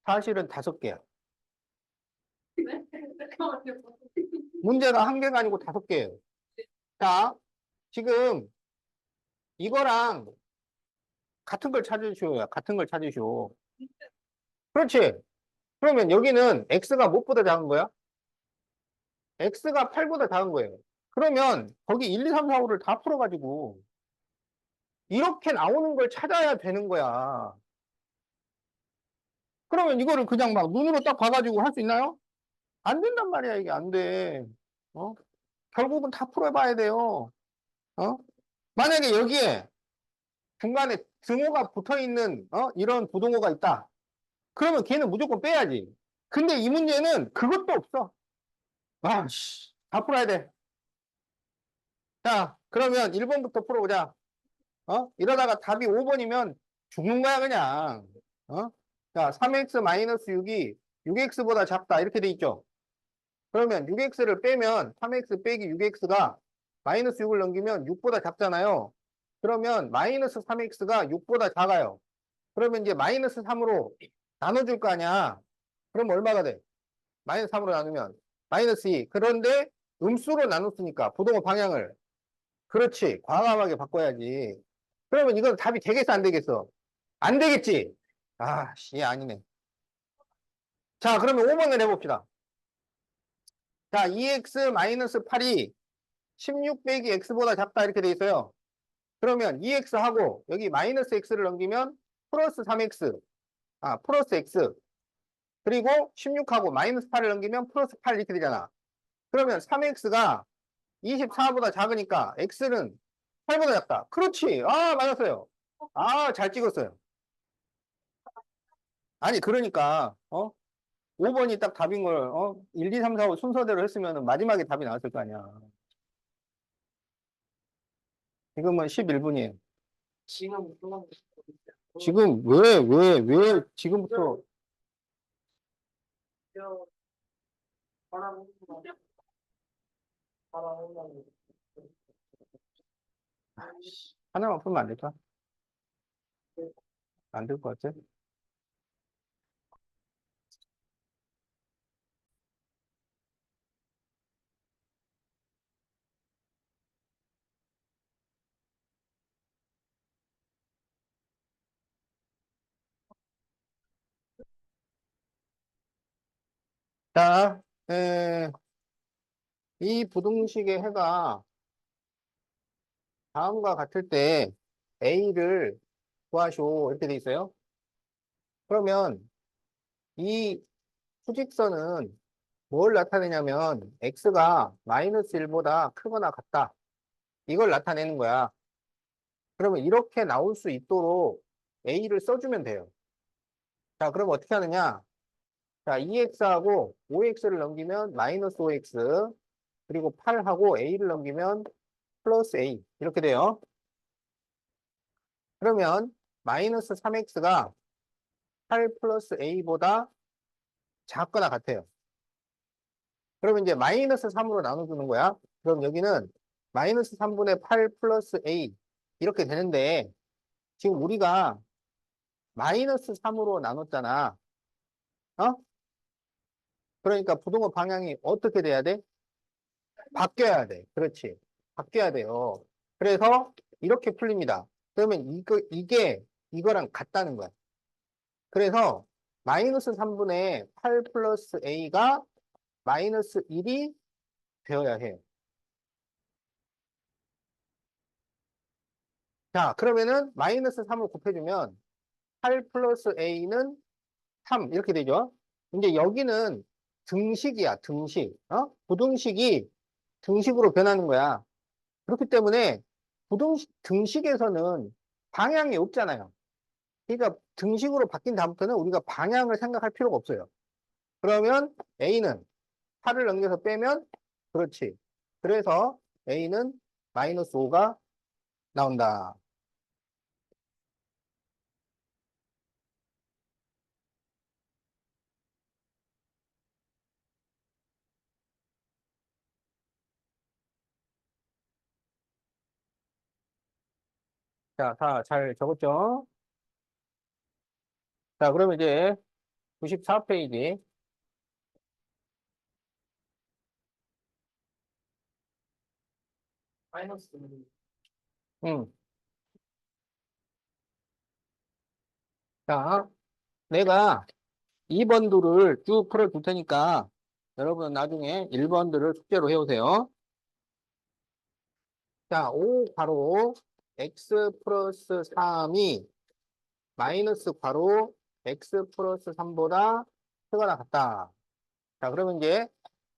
사실은 5개야. 문제가 한 개가 아니고 5개예요. 자, 지금 이거랑 같은 걸 찾으시오야. 같은 걸 찾으시오. 그렇지. 그러면 여기는 x가 무엇보다 작은 거야? x가 8보다 작은 거예요. 그러면 거기 1, 2, 3, 4, 5를 다 풀어가지고 이렇게 나오는 걸 찾아야 되는 거야. 그러면 이거를 그냥 막 눈으로 딱 봐가지고 할 수 있나요? 안 된단 말이야. 이게 안 돼. 어? 결국은 다 풀어봐야 돼요. 어? 만약에 여기에 중간에 등호가 붙어 있는 이런 부등호가 있다. 그러면 걔는 무조건 빼야지. 근데 이 문제는 그것도 없어. 아씨, 다 풀어야 돼. 자, 그러면 1번부터 풀어보자. 이러다가 답이 5번이면 죽는 거야, 그냥. 자, 3x-6이 6x보다 작다. 이렇게 돼 있죠. 그러면 6x를 빼면 3x 빼기 6x가 마이너스 6을 넘기면 6보다 작잖아요. 그러면 마이너스 3x가 6보다 작아요. 그러면 이제 마이너스 3으로 나눠줄 거 아니야. 그럼 얼마가 돼? 마이너스 3으로 나누면 마이너스 2. 그런데 음수로 나눴으니까 부동호 방향을. 그렇지. 과감하게 바꿔야지. 그러면 이건 답이 되겠어, 안 되겠어? 안 되겠지? 아, 씨, 아니네. 자, 그러면 5번을 해봅시다. 자, 2x-8이 16 빼기 x보다 작다 이렇게 돼 있어요. 그러면 2x하고 여기 마이너스 x를 넘기면 플러스 3x, 플러스 x. 그리고 16하고 마이너스 8을 넘기면 플러스 8 이렇게 되잖아. 그러면 3x가 24보다 작으니까 x는 8보다 작다. 그렇지. 맞았어요. 잘 찍었어요. 아니, 그러니까, 5번이 딱 답인 걸, 1, 2, 3, 4, 5 순서대로 했으면 마지막에 답이 나왔을 거 아니야. 지금은 11분이에요. 지금 왜 지금부터 하나만 풀면 안 될까? 안 될 것 같아. 자, 이 부등식의 해가 다음과 같을 때 A를 구하시오. 이렇게 돼 있어요. 그러면 이 수직선은 뭘 나타내냐면 X가 마이너스 1보다 크거나 같다. 이걸 나타내는 거야. 그러면 이렇게 나올 수 있도록 A를 써주면 돼요. 자, 그럼 어떻게 하느냐? 자, 2X하고 5X를 넘기면 마이너스 5X, 그리고 8하고 A를 넘기면 플러스 A. 이렇게 돼요. 그러면 마이너스 3X가 8 플러스 A보다 작거나 같아요. 그러면 이제 마이너스 3으로 나눠주는 거야. 그럼 여기는 마이너스 3분의 8 플러스 A. 이렇게 되는데, 지금 우리가 마이너스 3으로 나눴잖아. 어? 그러니까 부동호 방향이 어떻게 돼야 돼? 바뀌어야 돼. 그렇지. 바뀌어야 돼요. 그래서 이렇게 풀립니다. 그러면 이게 이거랑 같다는 거야. 그래서 마이너스 3분의 8 플러스 A가 마이너스 1이 되어야 해요. 자, 그러면은 마이너스 3을 곱해주면 8 플러스 A는 3 이렇게 되죠. 이제 여기는 등식이야, 등식. 부등식이 등식으로 변하는 거야. 그렇기 때문에 등식에서는 방향이 없잖아요. 그러니까 등식으로 바뀐 다음부터는 우리가 방향을 생각할 필요가 없어요. 그러면 A는 8을 넘겨서 빼면 그렇지. 그래서 A는 마이너스 5가 나온다. 자, 다 잘 적었죠? 자, 그러면 이제 94페이지. 응. 자, 내가 2번들을 쭉 풀어줄 테니까 여러분 나중에 1번들을 숙제로 해오세요. 자, 5 괄호 x 플러스 3이 마이너스 괄호 x 플러스 3보다 크거나 같다. 자, 그러면 이제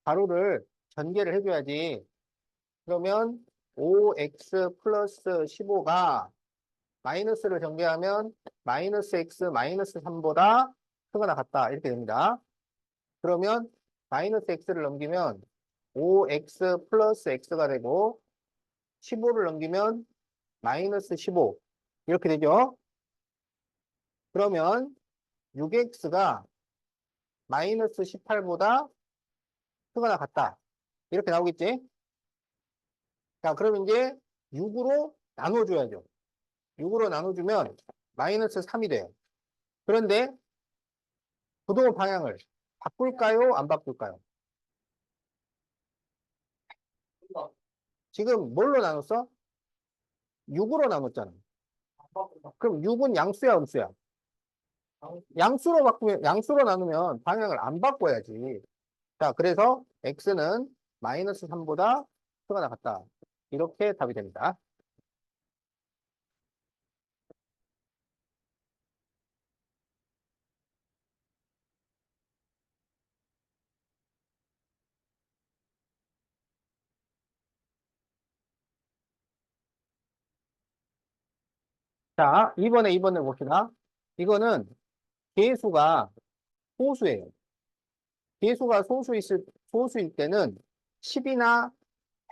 괄호를 전개를 해줘야지. 그러면 5x 플러스 15가 마이너스를 전개하면 마이너스 x 마이너스 3보다 크거나 같다. 이렇게 됩니다. 그러면 마이너스 x를 넘기면 5x 플러스 x가 되고 15를 넘기면 마이너스 15 이렇게 되죠. 그러면 6x가 마이너스 18보다 크거나 같다. 이렇게 나오겠지? 자, 그러면 이제 6으로 나눠줘야죠. 6으로 나눠주면 마이너스 3이 돼요. 그런데 부동호 방향을 바꿀까요? 안 바꿀까요? 지금 뭘로 나눴어? 6으로 나눴잖아. 그럼 6은 양수야, 음수야? 양수로 나누면 방향을 안 바꿔야지. 자, 그래서 x는 마이너스 3보다 크거나 같다. 이렇게 답이 됩니다. 자, 이번을 봅시다. 이거는 계수가 소수예요. 계수가 소수일 때는 10이나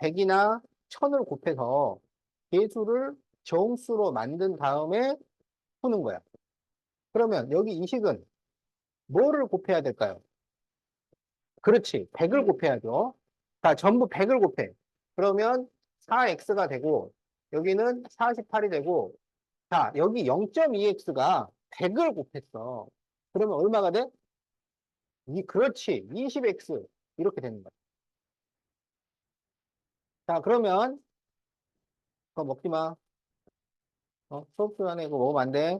100이나 1000을 곱해서 계수를 정수로 만든 다음에 푸는 거야. 그러면 여기 이 식은 뭐를 곱해야 될까요? 그렇지. 100을 곱해야죠. 자, 전부 100을 곱해. 그러면 4x가 되고, 여기는 48이 되고, 자, 여기 0.2x가 100을 곱했어. 그러면 얼마가 돼? 그렇지. 20x. 이렇게 되는 거야. 자, 그러면, 그거 먹지 마. 수업 시간에 이거 먹으면 안 돼.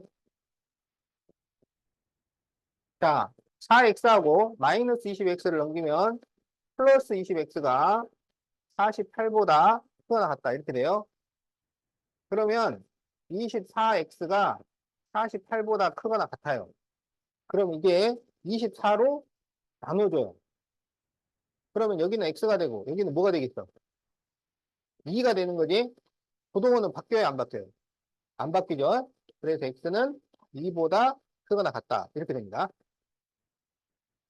자, 4x하고 마이너스 20x를 넘기면 플러스 20x가 48보다 크거나 같다. 이렇게 돼요. 그러면 24x가 48보다 크거나 같아요. 그럼 이게 24로 나눠줘요. 그러면 여기는 x가 되고 여기는 뭐가 되겠어? 2가 되는 거지. 부동호는 바뀌어요, 안 바뀌어요? 안 바뀌죠. 그래서 x는 2보다 크거나 같다. 이렇게 됩니다.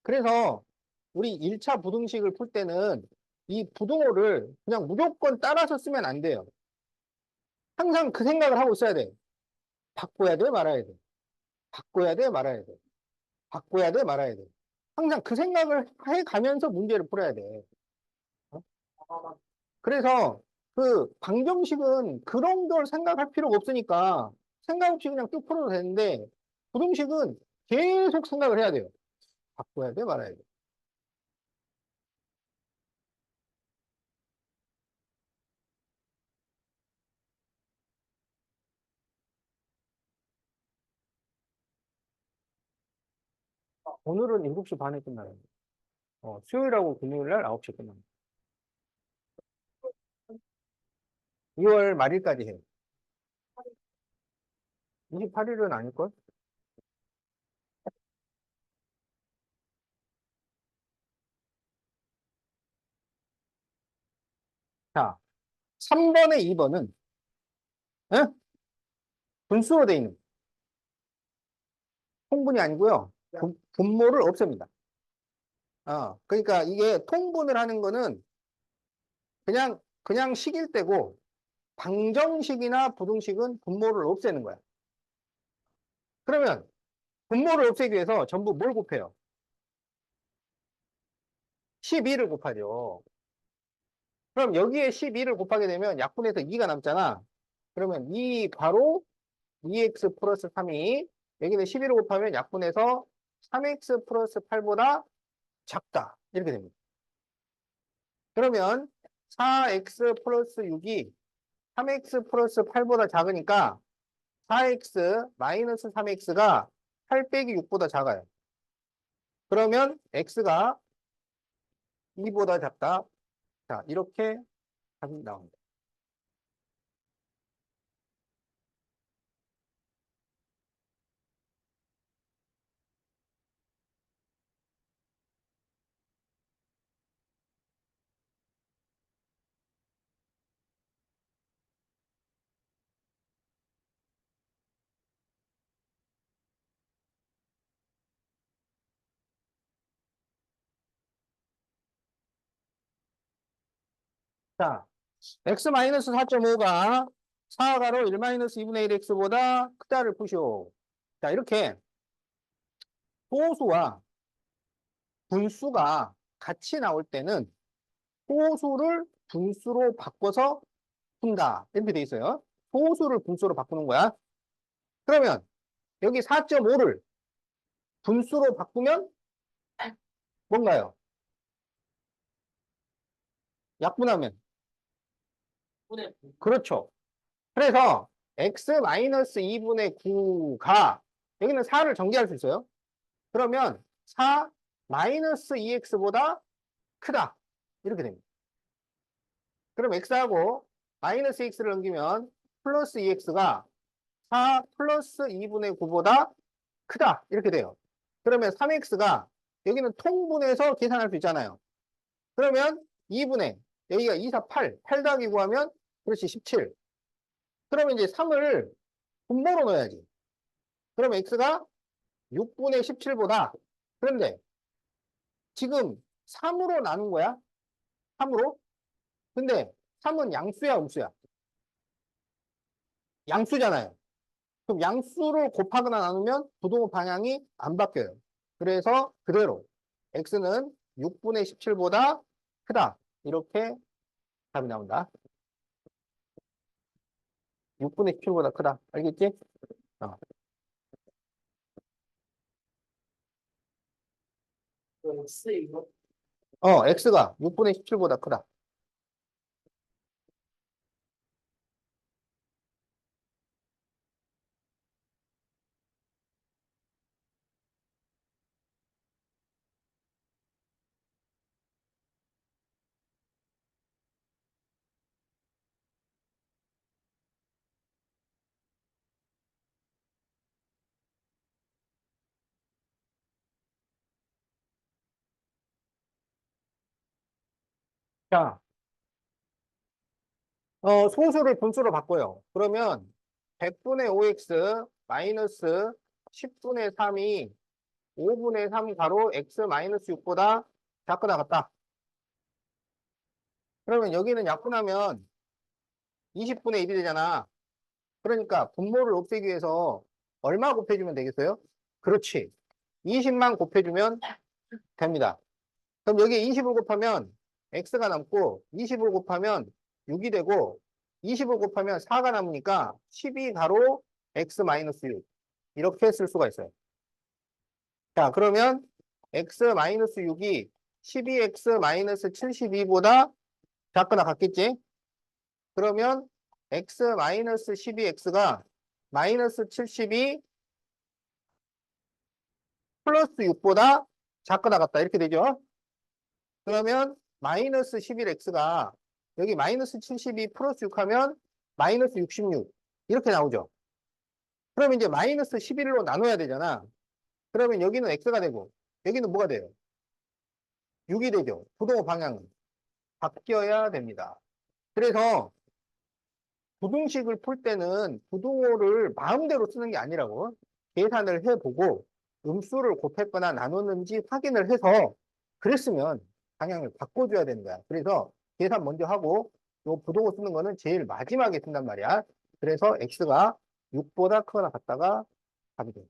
그래서 우리 1차 부등식을 풀 때는 이 부동호를 그냥 무조건 따라서 쓰면 안 돼요. 항상 그 생각을 하고 써야 돼. 바꿔야 돼, 말아야 돼. 바꿔야 돼, 말아야 돼. 바꿔야 돼, 말아야 돼. 항상 그 생각을 해 가면서 문제를 풀어야 돼. 어? 그래서 그 방정식은 그런 걸 생각할 필요가 없으니까 생각 없이 그냥 쭉 풀어도 되는데 부등식은 계속 생각을 해야 돼요. 바꿔야 돼, 말아야 돼. 오늘은 7시 반에 끝나요. 수요일하고 금요일 날 9시에 끝납니다. 2월 말일까지 해요. 28일은 아닐걸? 자, 3번에 2번은 분수로 돼 있는 통분이 아니고요. 분모를 없앱니다. 그러니까 이게 통분을 하는 거는 그냥 식일 때고 방정식이나 부등식은 분모를 없애는 거야. 그러면 분모를 없애기 위해서 전부 뭘 곱해요? 12를 곱하죠. 그럼 여기에 12를 곱하게 되면 약분해서 2가 남잖아. 그러면 2 바로 2x 플러스 3이 여기는 11을 곱하면 약분해서 3x 플러스 8보다 작다. 이렇게 됩니다. 그러면 4x 플러스 6이 3x 플러스 8보다 작으니까 4x 마이너스 3x가 8 빼기 6보다 작아요. 그러면 x가 2보다 작다. 자, 이렇게 답이 나옵니다. 자, x-4.5가 4가로 1-2분의 1 x보다 크다를 푸시오. 자, 이렇게 소수와 분수가 같이 나올 때는 소수를 분수로 바꿔서 푼다. 이렇게 돼 있어요. 소수를 분수로 바꾸는 거야. 그러면 여기 4.5를 분수로 바꾸면 뭔가요? 약분하면. 그렇죠. 그래서 x-2분의 9가 여기는 4를 전개할 수 있어요. 그러면 4 2x보다 크다. 이렇게 됩니다. 그럼 x하고 마이너스 x를 넘기면 플러스 2x가 4 플러스 2분의 9보다 크다. 이렇게 돼요. 그러면 3x가 여기는 통분해서 계산할 수 있잖아요. 그러면 2분의 여기가 2, 4, 8 더하기 9 하면 그렇지 17. 그러면 이제 3을 분모로 넣어야지. 그러면 x가 6분의 17보다 그런데 지금 3으로 나눈 거야? 3으로? 근데 3은 양수야, 음수야? 양수잖아요. 그럼 양수를 곱하거나 나누면 부동호 방향이 안 바뀌어요. 그래서 그대로 x는 6분의 17보다 크다. 이렇게 답이 나온다. 6분의 17보다 크다. 알겠지? 어, x가 6분의 17보다 크다. 자, 소수를 분수로 바꿔요. 그러면 100분의 5x 마이너스 10분의 3이 5분의 3 가로 x 마이너스 6보다 작거나 같다. 그러면 여기는 약분하면 20분의 1이 되잖아. 그러니까 분모를 없애기 위해서 얼마 곱해주면 되겠어요? 그렇지. 20만 곱해주면 됩니다. 그럼 여기에 20을 곱하면 x가 남고 20을 곱하면 6이 되고 20을 곱하면 4가 남으니까 12 가로 x 마이너스 6 이렇게 쓸 수가 있어요. 자, 그러면 x 마이너스 6이 12x 마이너스 72보다 작거나 같겠지? 그러면 x 마이너스 12x가 마이너스 72 플러스 6보다 작거나 같다. 이렇게 되죠? 그러면 마이너스 11x가 여기 마이너스 72 플러스 6 하면 마이너스 66 이렇게 나오죠. 그러면 이제 마이너스 11로 나눠야 되잖아. 그러면 여기는 x가 되고 여기는 뭐가 돼요? 6이 되죠. 부동호 방향은 바뀌어야 됩니다. 그래서 부등식을 풀 때는 부등호를 마음대로 쓰는 게 아니라고 계산을 해보고 음수를 곱했거나 나눴는지 확인을 해서 그랬으면 방향을 바꿔줘야 되는 거야. 그래서 계산 먼저 하고 요 부등호 쓰는 거는 제일 마지막에 쓴단 말이야. 그래서 x가 6보다 크거나 같다가 답이 돼.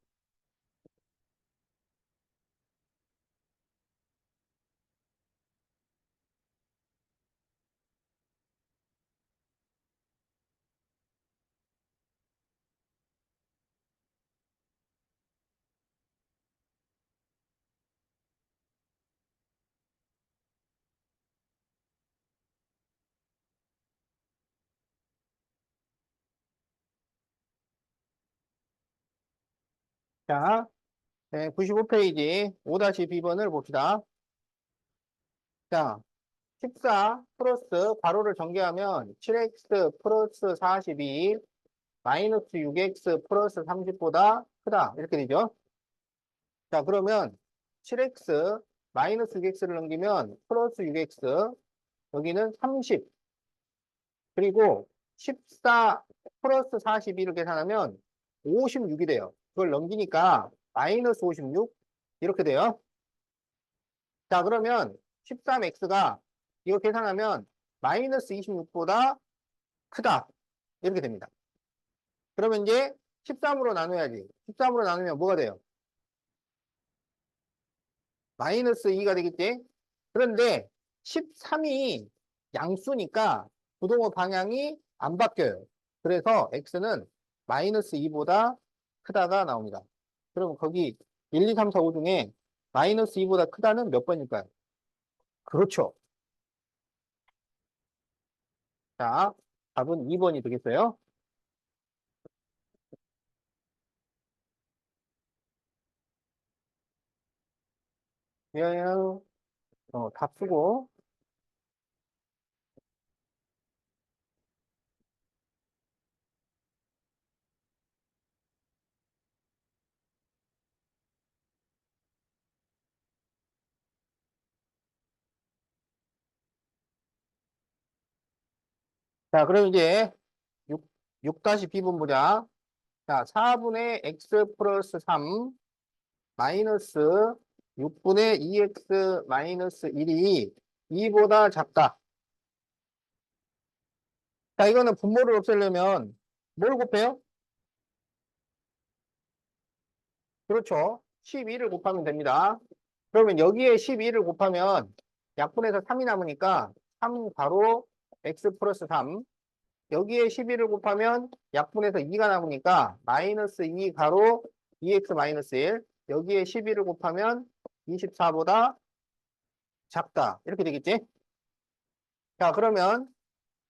자, 네, 95페이지 5-B번을 봅시다. 자, 14 플러스 괄호를 전개하면 7x 플러스 42 마이너스 6x 플러스 30보다 크다. 이렇게 되죠. 자, 그러면 7x 마이너스 6x를 넘기면 플러스 6x 여기는 30 그리고 14 플러스 42를 계산하면 56이 돼요. 그걸 넘기니까 마이너스 56 이렇게 돼요. 자, 그러면 13x가 이거 계산하면 마이너스 26보다 크다. 이렇게 됩니다. 그러면 이제 13으로 나눠야지. 13으로 나누면 뭐가 돼요? 마이너스 2가 되겠지? 그런데 13이 양수니까 부동호 방향이 안 바뀌어요. 그래서 x는 마이너스 2보다 크다가 나옵니다. 그럼 거기 1, 2, 3, 4, 5 중에 마이너스 2보다 크다는 몇 번일까요? 그렇죠. 자, 답은 2번이 되겠어요. 예, 답 쓰고. 자, 그럼 이제 6-B분 보자. 자, 4분의 x 플러스 3 마이너스 6분의 2x 마이너스 1이 2보다 작다. 자, 이거는 분모를 없애려면 뭘 곱해요? 그렇죠. 12를 곱하면 됩니다. 그러면 여기에 12를 곱하면 약분해서 3이 남으니까 3 가로 x 플러스 3 여기에 12를 곱하면 약분해서 2가 남으니까 마이너스 2 가로 2x 마이너스 1 여기에 12를 곱하면 24보다 작다. 이렇게 되겠지? 자, 그러면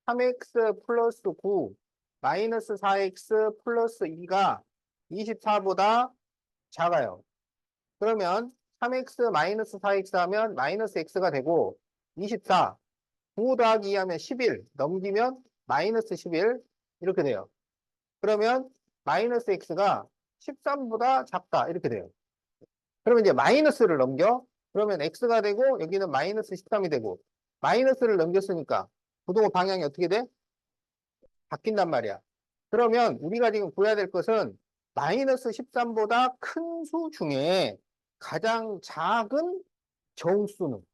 3x 플러스 9 마이너스 4x 플러스 2가 24보다 작아요. 그러면 3x 마이너스 4x 하면 마이너스 x가 되고 24 9 더하기 2 하면 11 넘기면 마이너스 11 이렇게 돼요. 그러면 마이너스 x가 13보다 작다 이렇게 돼요. 그러면 이제 마이너스를 넘겨 그러면 x가 되고 여기는 마이너스 13이 되고 마이너스를 넘겼으니까 부동호 방향이 어떻게 돼? 바뀐단 말이야. 그러면 우리가 지금 구해야 될 것은 마이너스 13보다 큰 수 중에 가장 작은 정수는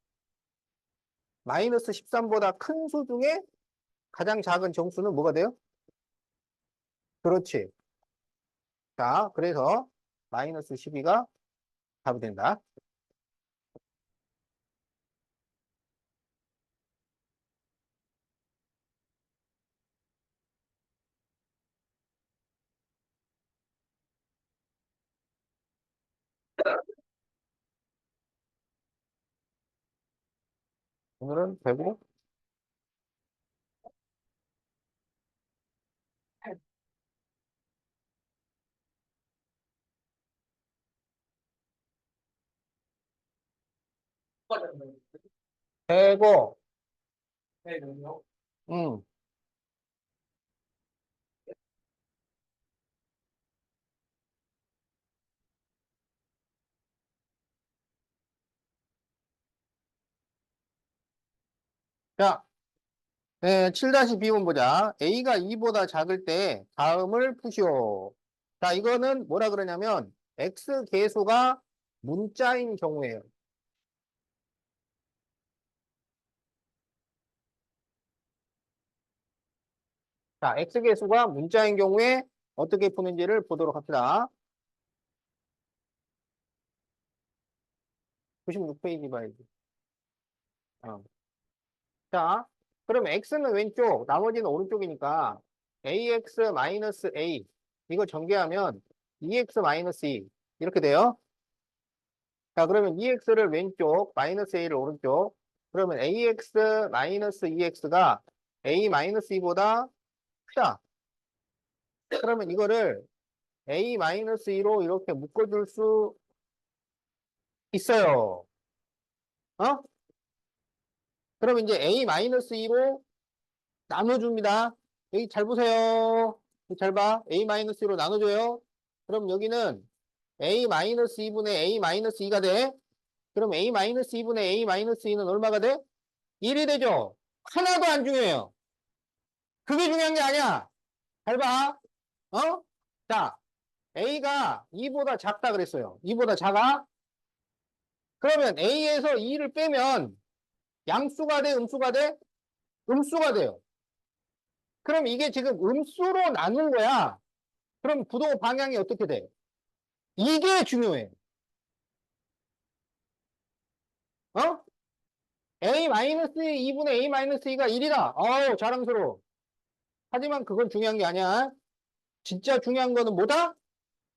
마이너스 13보다 큰 수 중에 가장 작은 정수는 뭐가 돼요? 그렇지. 자, 그래서 마이너스 12가 답이 된다. 오늘은 되고 되고 음. 자, 네, 7-B번 보자. A가 2보다 작을 때 다음을 푸시오. 자, 이거는 뭐라 그러냐면 X 계수가 문자인 경우에요. 자, X 계수가 문자인 경우에 어떻게 푸는지를 보도록 합시다. 96페이지 봐야지. 어. 자, 그럼 X는 왼쪽, 나머지는 오른쪽이니까 AX-A 이거 전개하면 EX-2 이렇게 돼요. 자, 그러면 EX를 왼쪽, 마이너스 A를 오른쪽. 그러면 AX-2X가 A-2보다 크다. 그러면 이거를 A-2로 이렇게 묶어줄 수 있어요. 어? 그럼 이제 A-2로 나눠줍니다. 여기 잘 보세요. 여기 잘 봐. A-2로 나눠줘요. 그럼 여기는 A-2분의 A-2가 돼. 그럼 A-2분의 A-2는 얼마가 돼? 1이 되죠? 하나도 안 중요해요. 그게 중요한 게 아니야. 잘 봐. 어? 자, A가 2보다 작다 그랬어요. 2보다 작아? 그러면 A에서 2를 빼면 양수가 돼, 음수가 돼? 음수가 돼요. 그럼 이게 지금 음수로 나눈 거야. 그럼 부동 방향이 어떻게 돼? 이게 중요해. 어? A-2분의 A-2가 1이다. 어우, 자랑스러워. 하지만 그건 중요한 게 아니야. 진짜 중요한 거는 뭐다?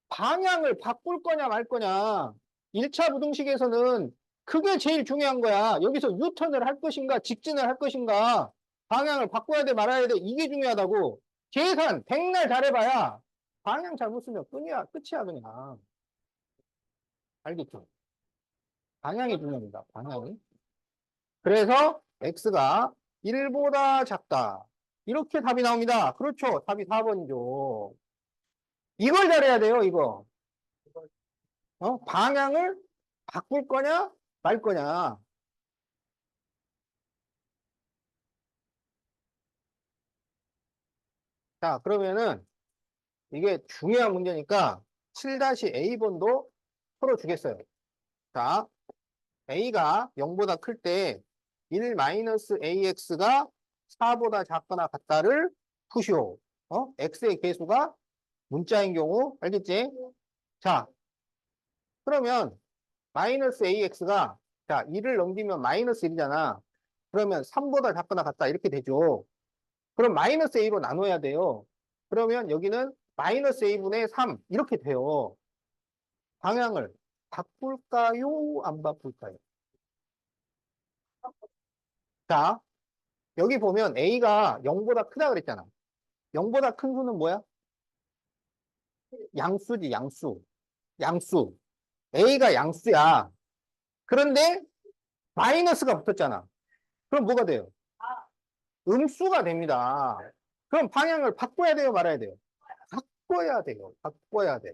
방향을 바꿀 거냐 말 거냐. 1차 부등식에서는 그게 제일 중요한 거야. 여기서 유턴을 할 것인가, 직진을 할 것인가, 방향을 바꿔야 돼, 말아야 돼. 이게 중요하다고. 계산, 백날 잘해봐야 방향 잘못 쓰면 끝이야, 그냥. 알겠죠? 방향이 중요합니다, 방향이. 그래서 x가 1보다 작다. 이렇게 답이 나옵니다. 그렇죠. 답이 4번이죠. 이걸 잘해야 돼요, 이거. 방향을 바꿀 거냐, 말 거냐. 자, 그러면은 이게 중요한 문제니까 7-A번도 풀어주겠어요. 자, A가 0보다 클 때 1-AX가 4보다 작거나 같다를 푸시오. X의 계수가 문자인 경우, 알겠지? 자, 그러면 마이너스 AX가, 자, 1을 넘기면 마이너스 1이잖아. 그러면 3보다 작거나 같다, 이렇게 되죠. 그럼 마이너스 A로 나눠야 돼요. 그러면 여기는 마이너스 A분의 3, 이렇게 돼요. 방향을 바꿀까요? 안 바꿀까요? 자, 여기 보면 A가 0보다 크다 그랬잖아. 0보다 큰 수는 뭐야? 양수지, 양수. 양수. A가 양수야. 그런데 마이너스가 붙었잖아. 그럼 뭐가 돼요? 음수가 됩니다. 그럼 방향을 바꿔야 돼요, 말아야 돼요? 바꿔야 돼요. 바꿔야 돼요.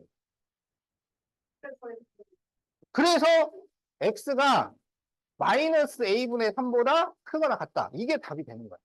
그래서 X가 마이너스 A분의 3보다 크거나 같다. 이게 답이 되는 거야.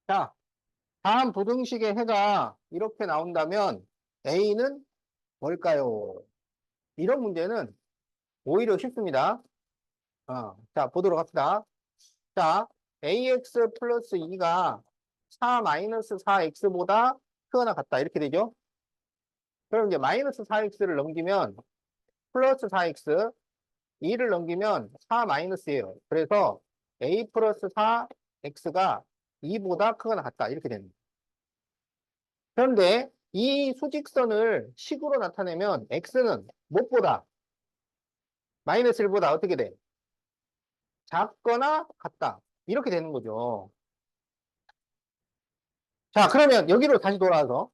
자, 다음 부등식의 해가 이렇게 나온다면 A는 뭘까요? 이런 문제는 오히려 쉽습니다. 자, 보도록 합시다. 자, AX 플러스 2가 4 마이너스 4X보다 크거나 같다. 이렇게 되죠? 그럼 이제 마이너스 4X를 넘기면 플러스 4X, 2를 넘기면 4 마이너스예요. 그래서 A 플러스 4X가 2보다 크거나 같다. 이렇게 됩니다. 그런데 이 수직선을 식으로 나타내면 X는 무엇보다? 마이너스 1보다 어떻게 돼? 작거나 같다. 이렇게 되는 거죠. 자, 그러면 여기로 다시 돌아와서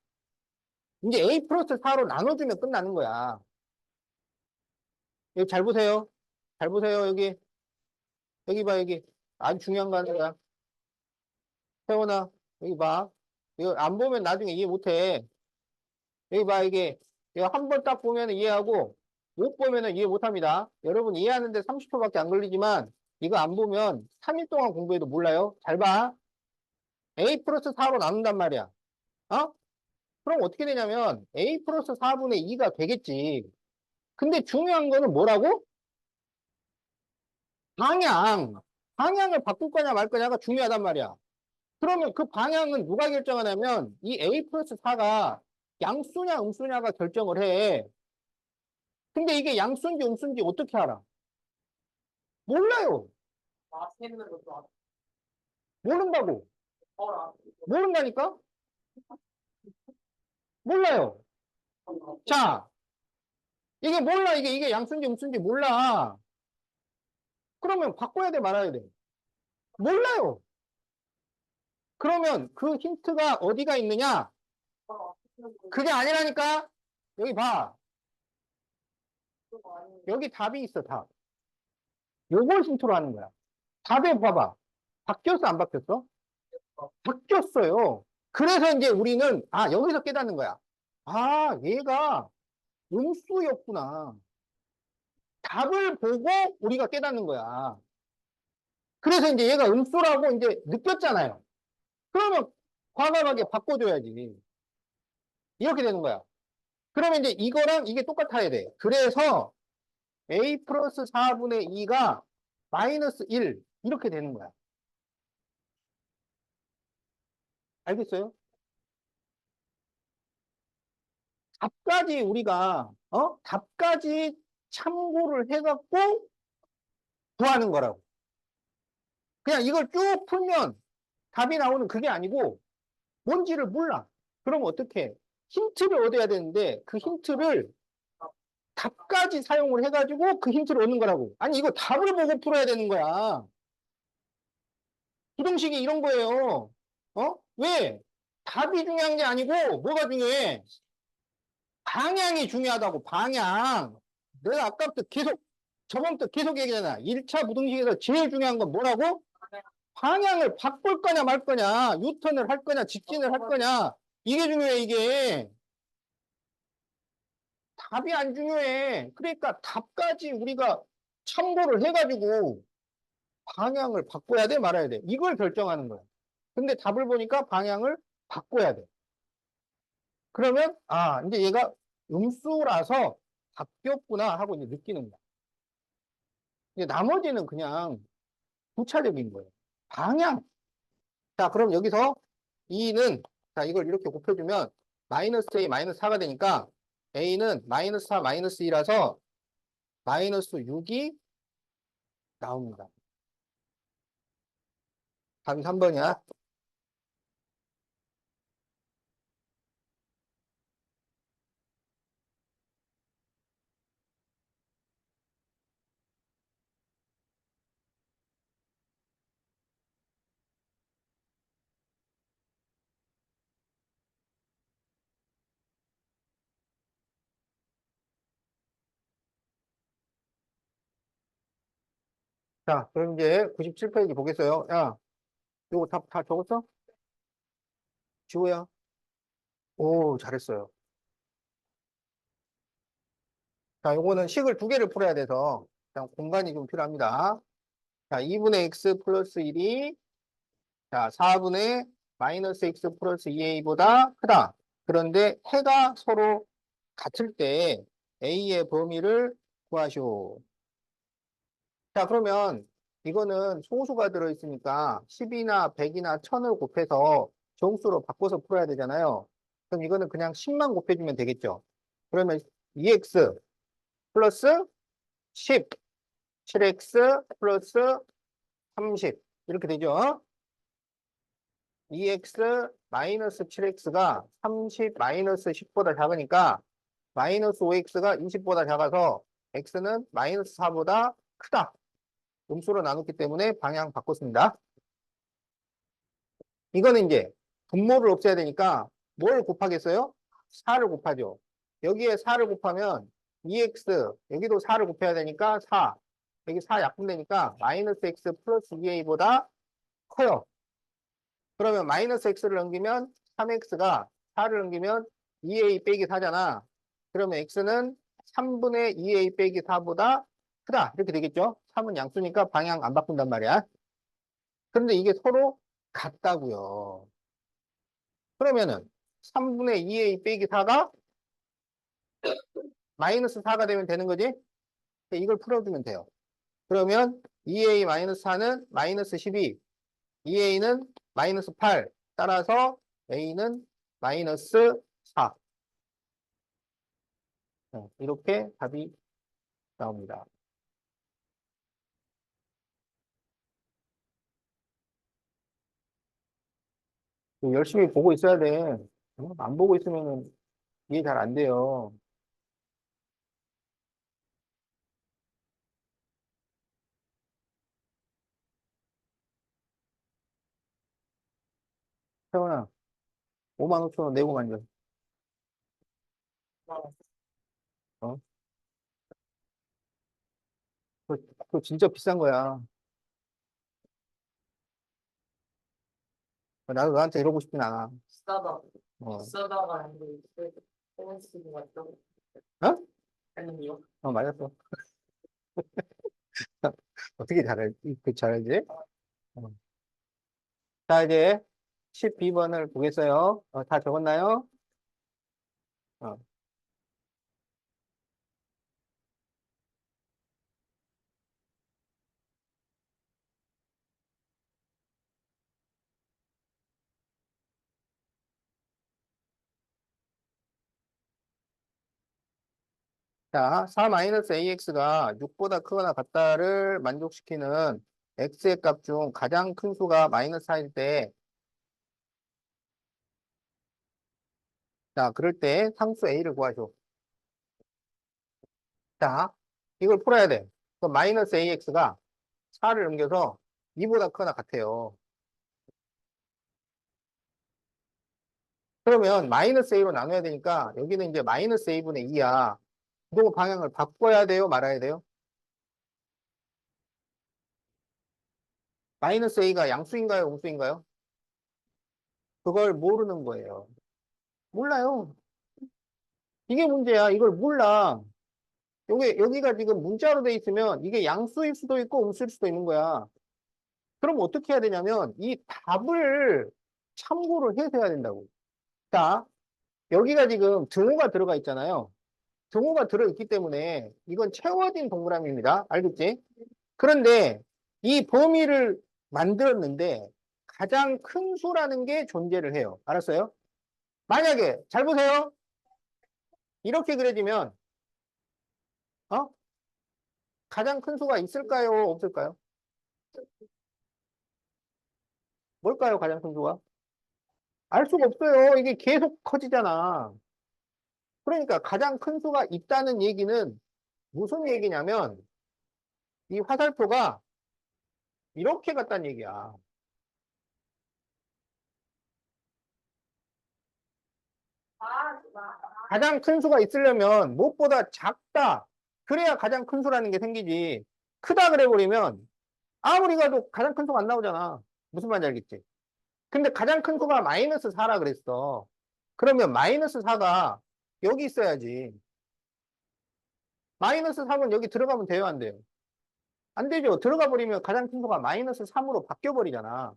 이제 A 플러스 4로 나눠주면 끝나는 거야. 여기 잘 보세요. 잘 보세요. 여기 봐, 여기. 아주 중요한 거 하는 거야. 세원아, 여기 봐. 이거 안 보면 나중에 이해 못 해. 여기 봐, 이거 한 번 딱 보면 이해하고, 못 보면은 이해 못 합니다. 여러분 이해하는데 30초밖에 안 걸리지만, 이거 안 보면 3일 동안 공부해도 몰라요. 잘 봐. A 플러스 4로 나눈단 말이야. 어? 그럼 어떻게 되냐면, A 플러스 4분의 2가 되겠지. 근데 중요한 거는 뭐라고? 방향. 방향을 바꿀 거냐 말 거냐가 중요하단 말이야. 그러면 그 방향은 누가 결정하냐면 이 A 플러스 4가 양수냐 음수냐가 결정을 해. 근데 이게 양수인지 음수인지 어떻게 알아? 몰라요. 모른다고. 모른다니까? 몰라요. 자, 이게 몰라. 이게 양수인지 음수인지 몰라. 그러면 바꿔야 돼, 말아야 돼? 몰라요. 그러면 그 힌트가 어디가 있느냐? 그게 아니라니까? 여기 봐. 여기 답이 있어, 답. 요걸 힌트로 하는 거야. 답에 봐봐. 바뀌었어, 안 바뀌었어? 바뀌었어요. 그래서 이제 우리는, 여기서 깨닫는 거야. 얘가 음수였구나. 답을 보고 우리가 깨닫는 거야. 그래서 이제 얘가 음수라고 이제 느꼈잖아요. 그러면 과감하게 바꿔줘야지. 이렇게 되는 거야. 그러면 이제 이거랑 이게 똑같아야 돼. 그래서 a 플러스 4분의 2가 마이너스 1 이렇게 되는 거야. 알겠어요? 답까지 우리가 답까지 참고를 해갖고 구하는 거라고. 그냥 이걸 쭉 풀면 답이 나오는 그게 아니고 뭔지를 몰라. 그러면 어떻게 해? 힌트를 얻어야 되는데 그 힌트를 답까지 사용을 해가지고 그 힌트를 얻는 거라고. 아니 이거 답을 보고 풀어야 되는 거야. 부등식이 이런 거예요. 왜? 답이 중요한 게 아니고 뭐가 중요해? 방향이 중요하다고, 방향. 내가 아까부터 계속, 저번부터 계속 얘기하잖아. 1차 부등식에서 제일 중요한 건 뭐라고? 방향을 바꿀 거냐 말 거냐, 유턴을 할 거냐, 직진을 할 거냐. 이게 중요해, 이게. 답이 안 중요해. 그러니까 답까지 우리가 참고를 해가지고 방향을 바꿔야 돼, 말아야 돼. 이걸 결정하는 거야. 근데 답을 보니까 방향을 바꿔야 돼. 그러면, 이제 얘가 음수라서 바뀌었구나 하고 이제 느끼는 거야. 이제 나머지는 그냥 부차적인 거예요. 방향. 자, 그럼 여기서 2는, 자, 이걸 이렇게 곱해주면 마이너스 A 마이너스 4가 되니까 A는 마이너스 4 마이너스 2라서 마이너스 6이 나옵니다. 답이 3번이야. 자, 그럼 이제 97페이지 보겠어요. 야, 요거 다 적었어? 지호야. 오, 잘했어요. 자, 요거는 식을 두 개를 풀어야 돼서 일단 공간이 좀 필요합니다. 자, 2분의 x 플러스 1이 자, 4분의 마이너스 x 플러스 2a보다 크다. 그런데 해가 서로 같을 때 a의 범위를 구하시오. 자, 그러면 이거는 소수가 들어있으니까 10이나 100이나 1000을 곱해서 정수로 바꿔서 풀어야 되잖아요. 그럼 이거는 그냥 10만 곱해주면 되겠죠. 그러면 2x 플러스 10, 7x 플러스 30 이렇게 되죠. 2x 마이너스 7x가 30 마이너스 10보다 작으니까 마이너스 5x가 20보다 작아서 x는 마이너스 4보다 크다. 음수로 나눴기 때문에 방향 바꿨습니다. 이거는 이제 분모를 없애야 되니까 뭘 곱하겠어요? 4를 곱하죠. 여기에 4를 곱하면 2x, 여기도 4를 곱해야 되니까 4. 여기 4 약분되니까 마이너스 x 플러스 2a보다 커요. 그러면 마이너스 x를 넘기면 3x가 4를 넘기면 2a 빼기 4잖아. 그러면 x는 3분의 2a 빼기 4보다 크다. 이렇게 되겠죠? 3은 양수니까 방향 안 바꾼단 말이야. 그런데 이게 서로 같다고요. 그러면은 3분의 2a 빼기 4가 마이너스 4가 되면 되는 거지? 이걸 풀어주면 돼요. 그러면 2a 마이너스 4는 마이너스 12, 2a는 마이너스 8. 따라서 A는 마이너스 4. 이렇게 답이 나옵니다. 열심히 보고 있어야 돼. 안 보고 있으면 이해 잘 안 돼요. 태원아, 5만 5천 원 내고 만져. 어? 그거 진짜 비싼 거야. 나도 너한테 이러고 싶진 않아. 비싸다. 어. 비싸다가 아니고 밸런스가 맞죠? 어? 아니요. 맞았어. 어떻게 잘하지? 어. 자, 이제 12번을 보겠어요. 다 적었나요? 어. 자, 4-AX가 6보다 크거나 같다를 만족시키는 X의 값 중 가장 큰 수가 마이너스 4일 때, 자, 그럴 때 상수 A를 구하죠. 자, 이걸 풀어야 돼. 그럼 마이너스 AX가 4를 옮겨서 2보다 크거나 같아요. 그러면 마이너스 A로 나눠야 되니까 여기는 이제 마이너스 A분의 2야. 이거 방향을 바꿔야 돼요? 말아야 돼요? 마이너스 A가 양수인가요? 음수인가요? 그걸 모르는 거예요. 몰라요. 이게 문제야. 이걸 몰라. 여기가 지금 문자로 돼 있으면 이게 양수일 수도 있고 음수일 수도 있는 거야. 그럼 어떻게 해야 되냐면 이 답을 참고를 해서 해야 된다고. 자, 여기가 지금 등호가 들어가 있잖아요. 등호가 들어있기 때문에 이건 채워진 동그라미입니다. 알겠지? 그런데 이 범위를 만들었는데 가장 큰 수라는 게 존재를 해요. 알았어요? 만약에 잘 보세요. 이렇게 그려지면 어? 가장 큰 수가 있을까요? 없을까요? 뭘까요? 가장 큰 수가? 알 수가 없어요. 이게 계속 커지잖아. 그러니까 가장 큰 수가 있다는 얘기는 무슨 얘기냐면 이 화살표가 이렇게 갔다는 얘기야. 가장 큰 수가 있으려면 무엇보다 작다. 그래야 가장 큰 수라는 게 생기지. 크다 그래버리면 아무리 가도 가장 큰 수가 안 나오잖아. 무슨 말인지 알겠지? 근데 가장 큰 수가 마이너스 4라 그랬어. 그러면 마이너스 4가 여기 있어야지. 마이너스 3은 여기 들어가면 돼요, 안 돼요? 안 되죠. 들어가 버리면 가장 큰 수가 마이너스 3으로 바뀌어 버리잖아.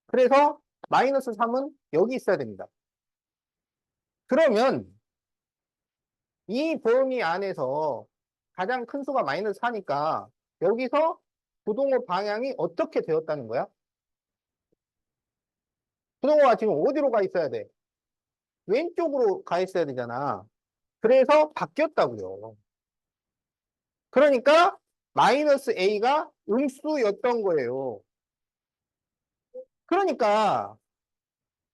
그래서 마이너스 3은 여기 있어야 됩니다. 그러면 이 범위 안에서 가장 큰 수가 마이너스 4니까 여기서 부동호 방향이 어떻게 되었다는 거야? 부동호가 지금 어디로 가 있어야 돼? 왼쪽으로 가 있어야 되잖아. 그래서 바뀌었다고요. 그러니까 마이너스 A가 음수였던 거예요. 그러니까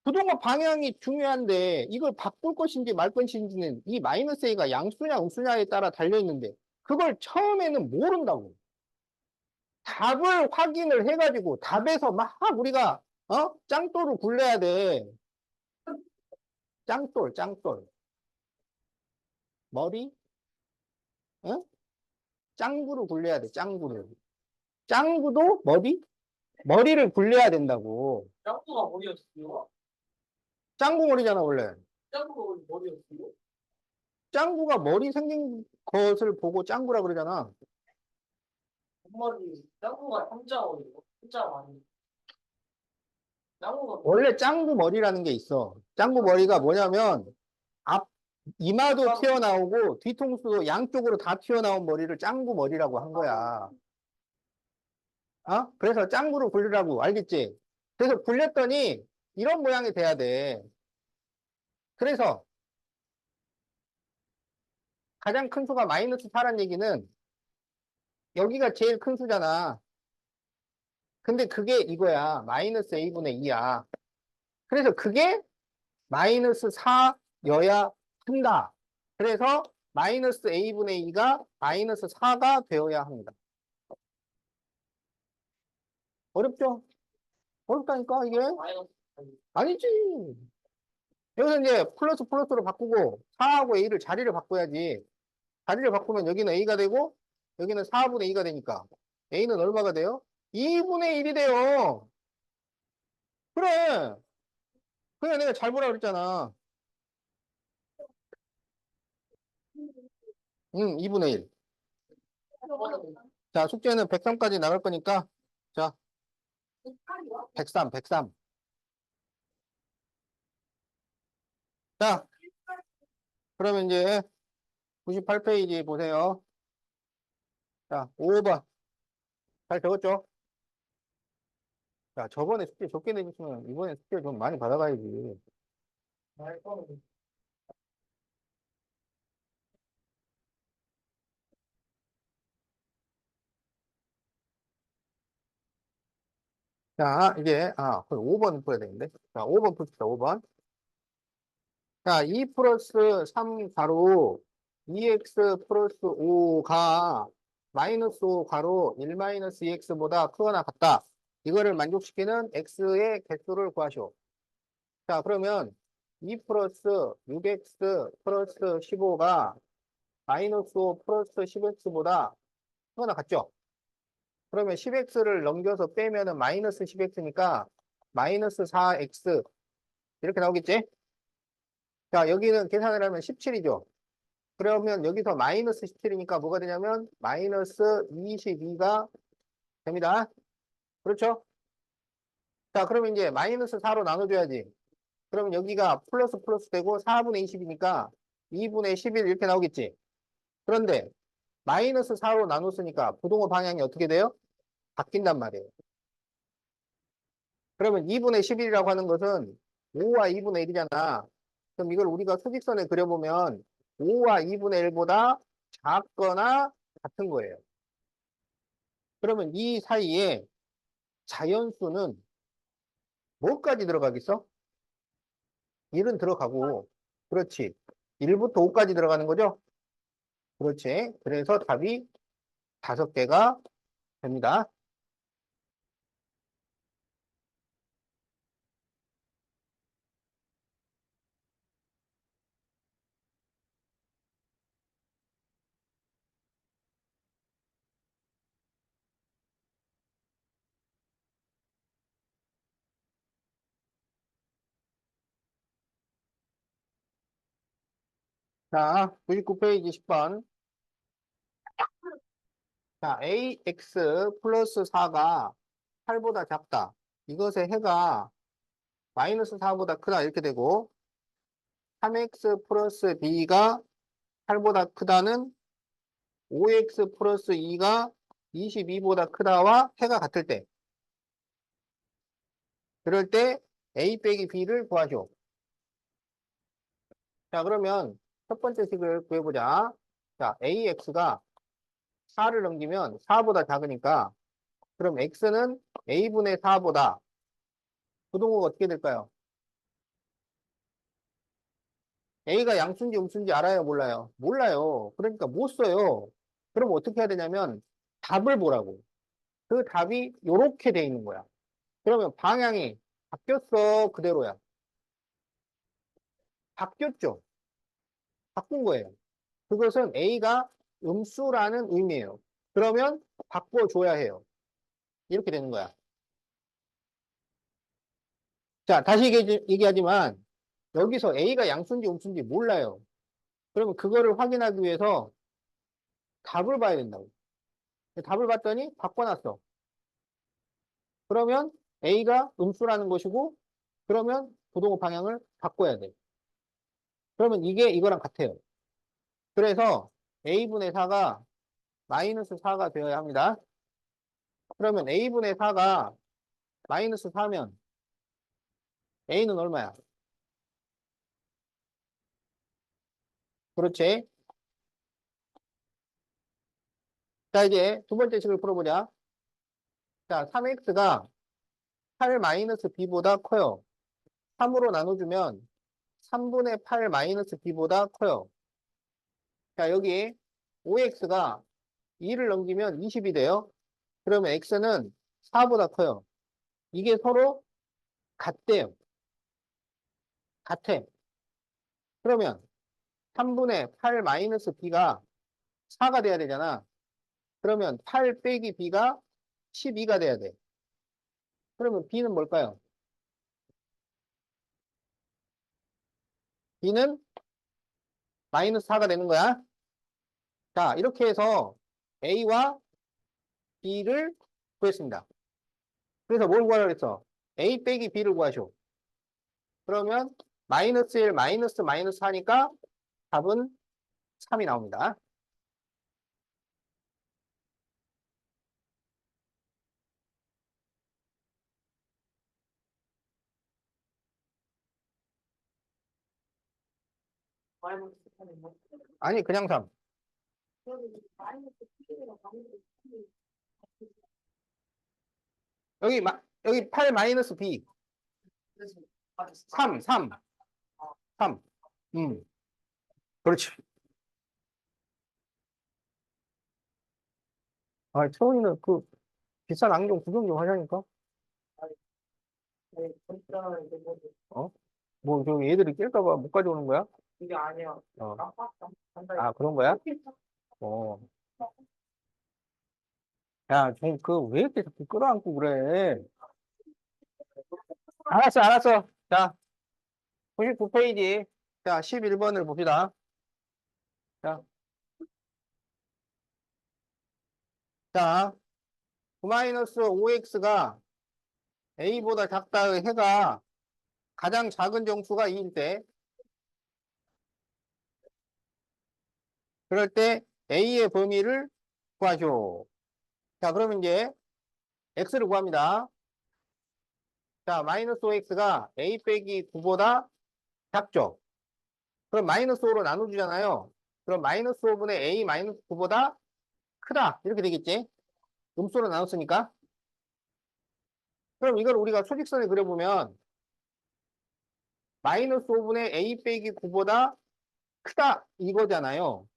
부동호 방향이 중요한데 이걸 바꿀 것인지 말 것인지는 이 마이너스 A가 양수냐 음수냐에 따라 달려있는데 그걸 처음에는 모른다고. 답을 확인을 해가지고 답에서 막 우리가 짱돌을 굴려야 돼. 짱돌. 머리? 응? 짱구를 굴려야 돼. 짱구를. 짱구도 머리? 머리를 굴려야 된다고. 짱구가 머리였어요? 짱구 머리잖아, 원래. 짱구가 머리였어요? 짱구가 머리 생긴 것을 보고 짱구라 그러잖아. 머리 짱구가 삼자예요. 삼자 아니. 짱구가 원래 짱구 머리라는 게 있어. 짱구 머리가 뭐냐면 앞 이마도 튀어나오고 뒤통수도 양쪽으로 다 튀어나온 머리를 짱구 머리라고 한 거야. 그래서 짱구를 굴리라고 알겠지? 그래서 불렸더니 이런 모양이 돼야 돼. 그래서 가장 큰 수가 마이너스 4란 얘기는 여기가 제일 큰 수잖아. 근데 그게 이거야. 마이너스 a분의 2야. 그래서 그게 마이너스 4여야 한다. 그래서 마이너스 a분의 2가 마이너스 4가 되어야 합니다. 어렵죠? 어렵다니까 이게? 마이너스. 아니지. 여기서 이제 플러스 플러스로 바꾸고 4하고 a를 자리를 바꿔야지. 자리를 바꾸면 여기는 a가 되고 여기는 4분의 2가 되니까 a는 얼마가 돼요? 2분의 1이 돼요. 그래. 그냥 내가 잘 보라 그랬잖아. 응, 2분의 1. 자, 숙제는 103까지 나갈 거니까. 자, 103, 103. 자, 그러면 이제 98페이지 보세요. 자, 5번. 잘 적었죠? 자, 저번에 숙제 적게 내주시면 이번에 숙제 좀 많이 받아가야지. 자, 이제, 5번 풀어야 되는데. 자, 5번 풉시다, 5번. 자, 2 플러스 3 가로 2x 플러스 5가 마이너스 5 가로 1 마이너스 2x보다 크거나 같다. 이거를 만족시키는 x의 개수를 구하시오. 자, 그러면 2 플러스 6x 플러스 15가 마이너스 5 플러스 10x보다 크거나 같죠? 그러면 10x를 넘겨서 빼면은 마이너스 10x니까 마이너스 4x 이렇게 나오겠지? 자, 여기는 계산을 하면 17이죠. 그러면 여기서 마이너스 17이니까 뭐가 되냐면 마이너스 22가 됩니다. 그렇죠? 자, 그러면 이제 마이너스 4로 나눠줘야지. 그러면 여기가 플러스 플러스 되고 4분의 20이니까 2분의 11 이렇게 나오겠지. 그런데 마이너스 4로 나눴으니까 부동호 방향이 어떻게 돼요? 바뀐단 말이에요. 그러면 2분의 11이라고 하는 것은 5와 2분의 1이잖아. 그럼 이걸 우리가 수직선에 그려보면 5와 2분의 1보다 작거나 같은 거예요. 그러면 이 사이에 자연수는 뭐까지 들어가겠어? 1은 들어가고, 그렇지. 1부터 5까지 들어가는 거죠? 그렇지. 그래서 답이 5개가 됩니다. 자, 99페이지 10번. 자, ax 플러스 4가 8보다 작다. 이것의 해가 마이너스 4보다 크다. 이렇게 되고, 3x 플러스 b가 8보다 크다는 5x 플러스 2가 22보다 크다와 해가 같을 때. 그럴 때 a 빼기 b를 구하죠. 자, 그러면 첫 번째 식을 구해보자. 자, AX가 4를 넘기면 4보다 작으니까, 그럼 X는 A분의 4보다 부동호가 어떻게 될까요? A가 양수인지 음수인지 알아요, 몰라요? 몰라요. 그러니까 못 써요. 그럼 어떻게 해야 되냐면 답을 보라고. 그 답이 이렇게 돼 있는 거야. 그러면 방향이 바뀌었어, 그대로야. 바뀌었죠? 바꾼 거예요. 그것은 A가 음수라는 의미예요. 그러면 바꿔줘야 해요. 이렇게 되는 거야. 자, 다시 얘기하지만 여기서 A가 양수인지 음수인지 몰라요. 그러면 그거를 확인하기 위해서 답을 봐야 된다고. 답을 봤더니 바꿔놨어. 그러면 A가 음수라는 것이고, 그러면 부동호 방향을 바꿔야 돼. 그러면 이게 이거랑 같아요. 그래서 A분의 4가 마이너스 4가 되어야 합니다. 그러면 A분의 4가 마이너스 4면 A는 얼마야? 그렇지. 자, 이제 두 번째 식을 풀어보자. 자, 3x가 8 마이너스 b보다 커요. 3으로 나눠주면 3분의 8 마이너스 b보다 커요. 자, 여기 5x가 2를 넘기면 20이 돼요. 그러면 x는 4보다 커요. 이게 서로 같대요. 같아. 그러면 3분의 8 마이너스 b가 4가 돼야 되잖아. 그러면 8 빼기 b가 12가 돼야 돼. 그러면 b는 뭘까요? b는 마이너스 4가 되는 거야. 자, 이렇게 해서 a와 b를 구했습니다. 그래서 뭘 구하라고 했어? a 빼기 b를 구하쇼. 그러면 마이너스 1, 마이너스 마이너스 하니까 답은 3이 나옵니다. 마이너스 3이 뭐? 아니, 그냥 3. 마이너스 3이랑 마이너스 3이 여기 8 마이너스 b. 그래서 맞았어. 3, 3, 3. 그렇지. 아, 채원이는 그 비싼 안경 구경 좀 하자니까. 네, 진짜 이게 뭐 어? 뭐, 저 얘들이 낄까봐 못 가져오는 거야? 이게 아니야. 어. 깜빡 한다. 아, 그런 거야? 어. 야, 좀, 왜 이렇게 자꾸 끌어안고 그래? 알았어, 알았어. 자, 99페이지. 자, 11번을 봅시다. 자, 자, 9-5x가 a보다 작다의 해가 가장 작은 정수가 2일 때, 그럴 때 a의 범위를 구하죠. 자, 그러면 이제 x를 구합니다. 자, 마이너스 5x가 a 빼기 9보다 작죠. 그럼 마이너스 5로 나눠주잖아요. 그럼 마이너스 5분의 a 마이너스 9보다 크다. 이렇게 되겠지? 음수로 나눴으니까. 그럼 이걸 우리가 수직선에 그려보면 마이너스 5분의 a 빼기 9보다 크다. 이거잖아요.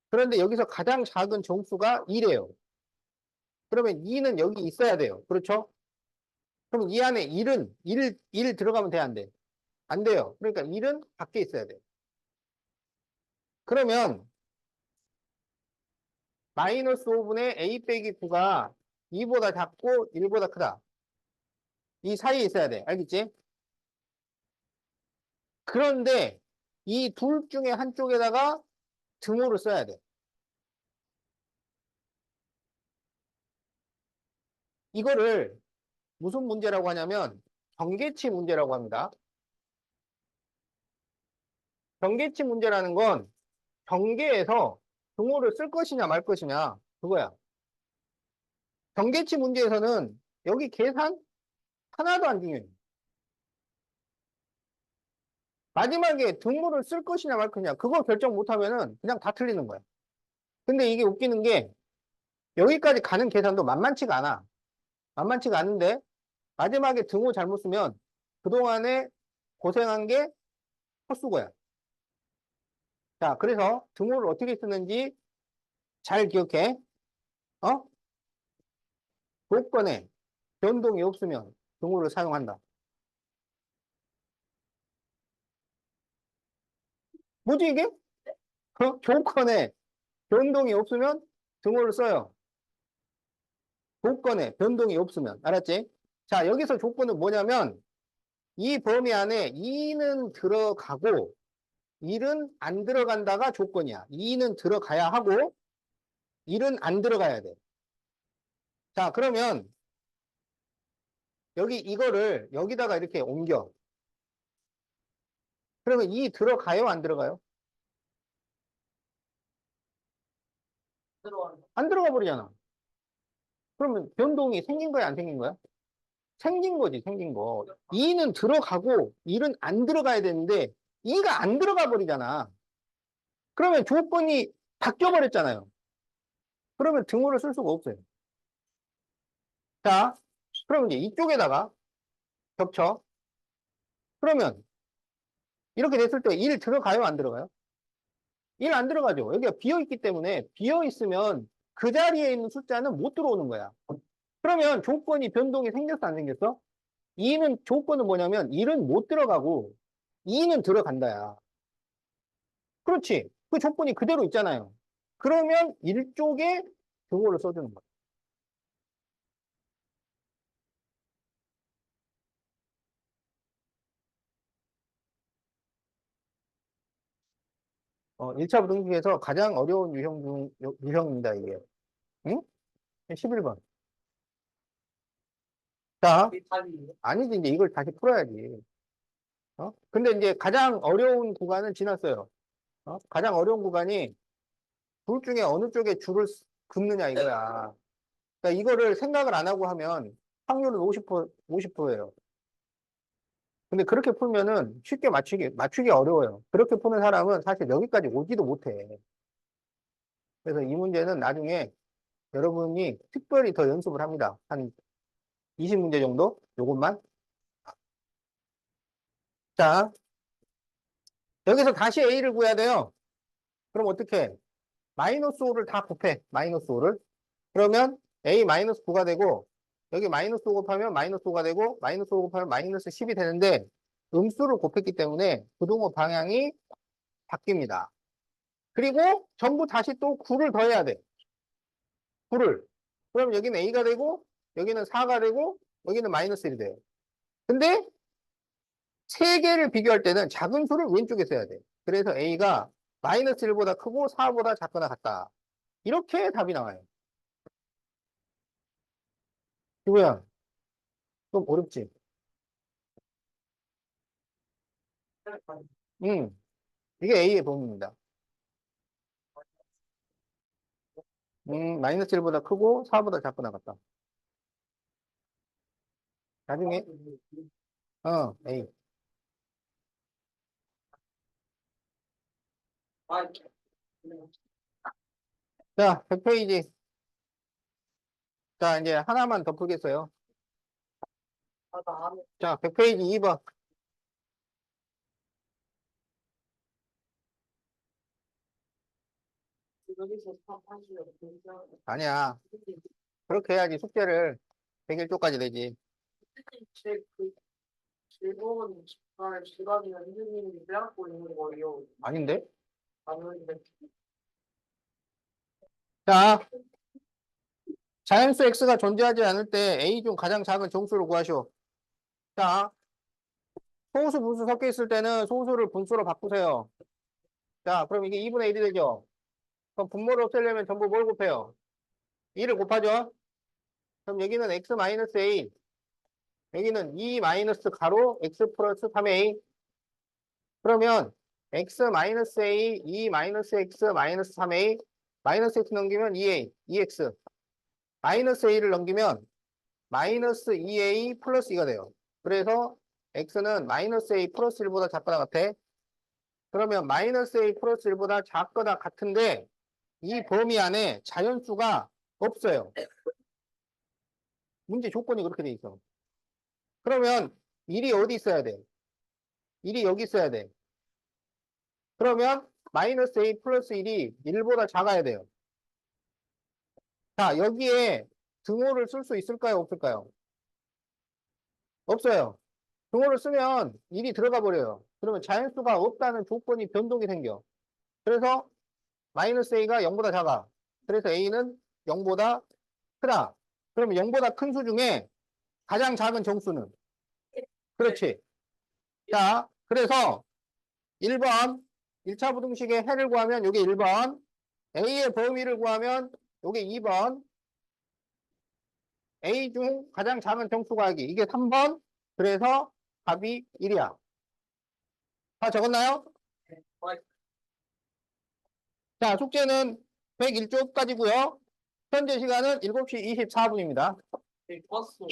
그런데 여기서 가장 작은 정수가 2래요. 그러면 2는 여기 있어야 돼요. 그렇죠? 그럼 이 안에 1 들어가면 돼, 안 돼? 안 돼요. 그러니까 1은 밖에 있어야 돼요. 그러면 마이너스 5분의 a 빼기 9가 2보다 작고 1보다 크다. 이 사이에 있어야 돼. 알겠지? 그런데 이 둘 중에 한쪽에다가 등호를 써야 돼. 이거를 무슨 문제라고 하냐면 경계치 문제라고 합니다. 경계치 문제라는 건 경계에서 등호를 쓸 것이냐 말 것이냐 그거야. 경계치 문제에서는 여기 계산 하나도 안 중요해. 마지막에 등호를 쓸 것이냐 말 것이냐 그거 결정 못하면은 그냥 다 틀리는 거야. 근데 이게 웃기는 게 여기까지 가는 계산도 만만치가 않아. 만만치가 않은데 마지막에 등호 잘못 쓰면 그동안에 고생한 게 헛수고야. 자, 그래서 등호를 어떻게 쓰는지 잘 기억해. 어? 조건에 변동이 없으면 등호를 사용한다. 뭐지 이게? 조건에 변동이 없으면 등호를 써요. 조건에 변동이 없으면. 알았지? 자, 여기서 조건은 뭐냐면 이 범위 안에 2는 들어가고 1은 안 들어간다가 조건이야. 2는 들어가야 하고 1은 안 들어가야 돼. 자, 그러면 여기 이거를 여기다가 이렇게 옮겨. 그러면 2 들어가요? 안 들어가요? 들어가는 거. 안 들어가 버리잖아. 그러면 변동이 생긴 거야? 안 생긴 거야? 생긴 거지, 생긴 거. 2는 들어가고 1은 안 들어가야 되는데 2가 안 들어가 버리잖아. 그러면 조건이 바뀌어 버렸잖아요. 그러면 등호를 쓸 수가 없어요. 자, 그럼 이제 이쪽에다가 겹쳐. 그러면 이렇게 됐을 때 1 들어가요, 안 들어가요? 1 안 들어가죠. 여기가 비어 있기 때문에 비어 있으면 그 자리에 있는 숫자는 못 들어오는 거야. 그러면 조건이 변동이 생겼어, 안 생겼어? 2는 조건은 뭐냐면 1은 못 들어가고 2는 들어간다야. 그렇지. 그 조건이 그대로 있잖아요. 그러면 1쪽에 등호를 써주는 거야. 어, 1차 부등식에서 가장 어려운 유형입니다, 이게. 응? 11번. 자, 이 답이 아니지, 이제 이걸 다시 풀어야지. 어? 근데 이제 가장 어려운 구간은 지났어요. 어? 가장 어려운 구간이 둘 중에 어느 쪽에 줄을 긋느냐 이거야. 그러니까 이거를 생각을 안 하고 하면 확률은 50%예요. 근데 그렇게 풀면은 쉽게 맞추기 어려워요. 그렇게 푸는 사람은 사실 여기까지 오지도 못해. 그래서 이 문제는 나중에 여러분이 특별히 더 연습을 합니다. 한 20문제 정도? 요것만. 자, 여기서 다시 A를 구해야 돼요. 그럼 어떻게 해? 마이너스 5를 다 곱해. 마이너스 5를. 그러면 A 마이너스 9가 되고, 여기 마이너스 5 곱하면 마이너스 5가 되고, 마이너스 5 곱하면 마이너스 10이 되는데, 음수를 곱했기 때문에 부등호 방향이 바뀝니다. 그리고 전부 다시 또 9를 더해야 돼. 9를. 그럼 여기는 A가 되고, 여기는 4가 되고, 여기는 마이너스 1이 돼요. 근데 세 개를 비교할 때는 작은 수를 왼쪽에 써야 돼. 그래서 A가 마이너스 1보다 크고 4보다 작거나 같다. 이렇게 답이 나와요. 이거야. 좀 어렵지? 이게 A의 범위입니다. 마이너스 1보다 크고 4보다 작거나 같다. 나중에, A. 아, 자, 100페이지. 자, 이제 하나만 더 풀겠어요. 나 안에 자, 100페이지 2번. 여기서 답하시면 굉장히 아니야. 그렇게 해야지 숙제를 100일조까지 내지. 제그 즐거운 날 지갑이나 선생님이 빼앗고 있는 거예요. 아닌데? 아는데 자, 자연수 X가 존재하지 않을 때 A 중 가장 작은 정수를 구하시오. 자, 소수, 분수 섞여 있을 때는 소수를 분수로 바꾸세요. 자, 그럼 이게 2분의 1이 되죠? 그럼 분모를 없애려면 전부 뭘 곱해요? 2를 곱하죠? 그럼 여기는 X-A, 여기는 2 마이너스 가로 X 플러스 3A. 그러면 X-A, 2 마이너스 X 마이너스 3A, 마이너스 X 넘기면 2A, 2X. 마이너스 A를 넘기면 마이너스 2A 플러스 2가 돼요. 그래서 X는 마이너스 A 플러스 1보다 작거나 같아. 그러면 마이너스 A 플러스 1보다 작거나 같은데 이 범위 안에 자연수가 없어요. 문제 조건이 그렇게 돼 있어. 그러면 1이 어디 있어야 돼? 1이 여기 있어야 돼. 그러면 마이너스 A 플러스 1이 1보다 작아야 돼요. 자, 여기에 등호를 쓸 수 있을까요? 없을까요? 없어요. 등호를 쓰면 1이 들어가 버려요. 그러면 자연수가 없다는 조건이 변동이 생겨. 그래서 마이너스 A가 0보다 작아. 그래서 A는 0보다 크다. 그러면 0보다 큰 수 중에 가장 작은 정수는? 그렇지. 자, 그래서 1번, 1차 부등식의 해를 구하면 이게 1번, A의 범위를 구하면 이게 2번, A 중 가장 작은 정수 구하기. 이게 3번, 그래서 답이 1이야. 다 적었나요? 자, 숙제는 101쪽까지고요. 현재 시간은 7시 24분입니다. 버스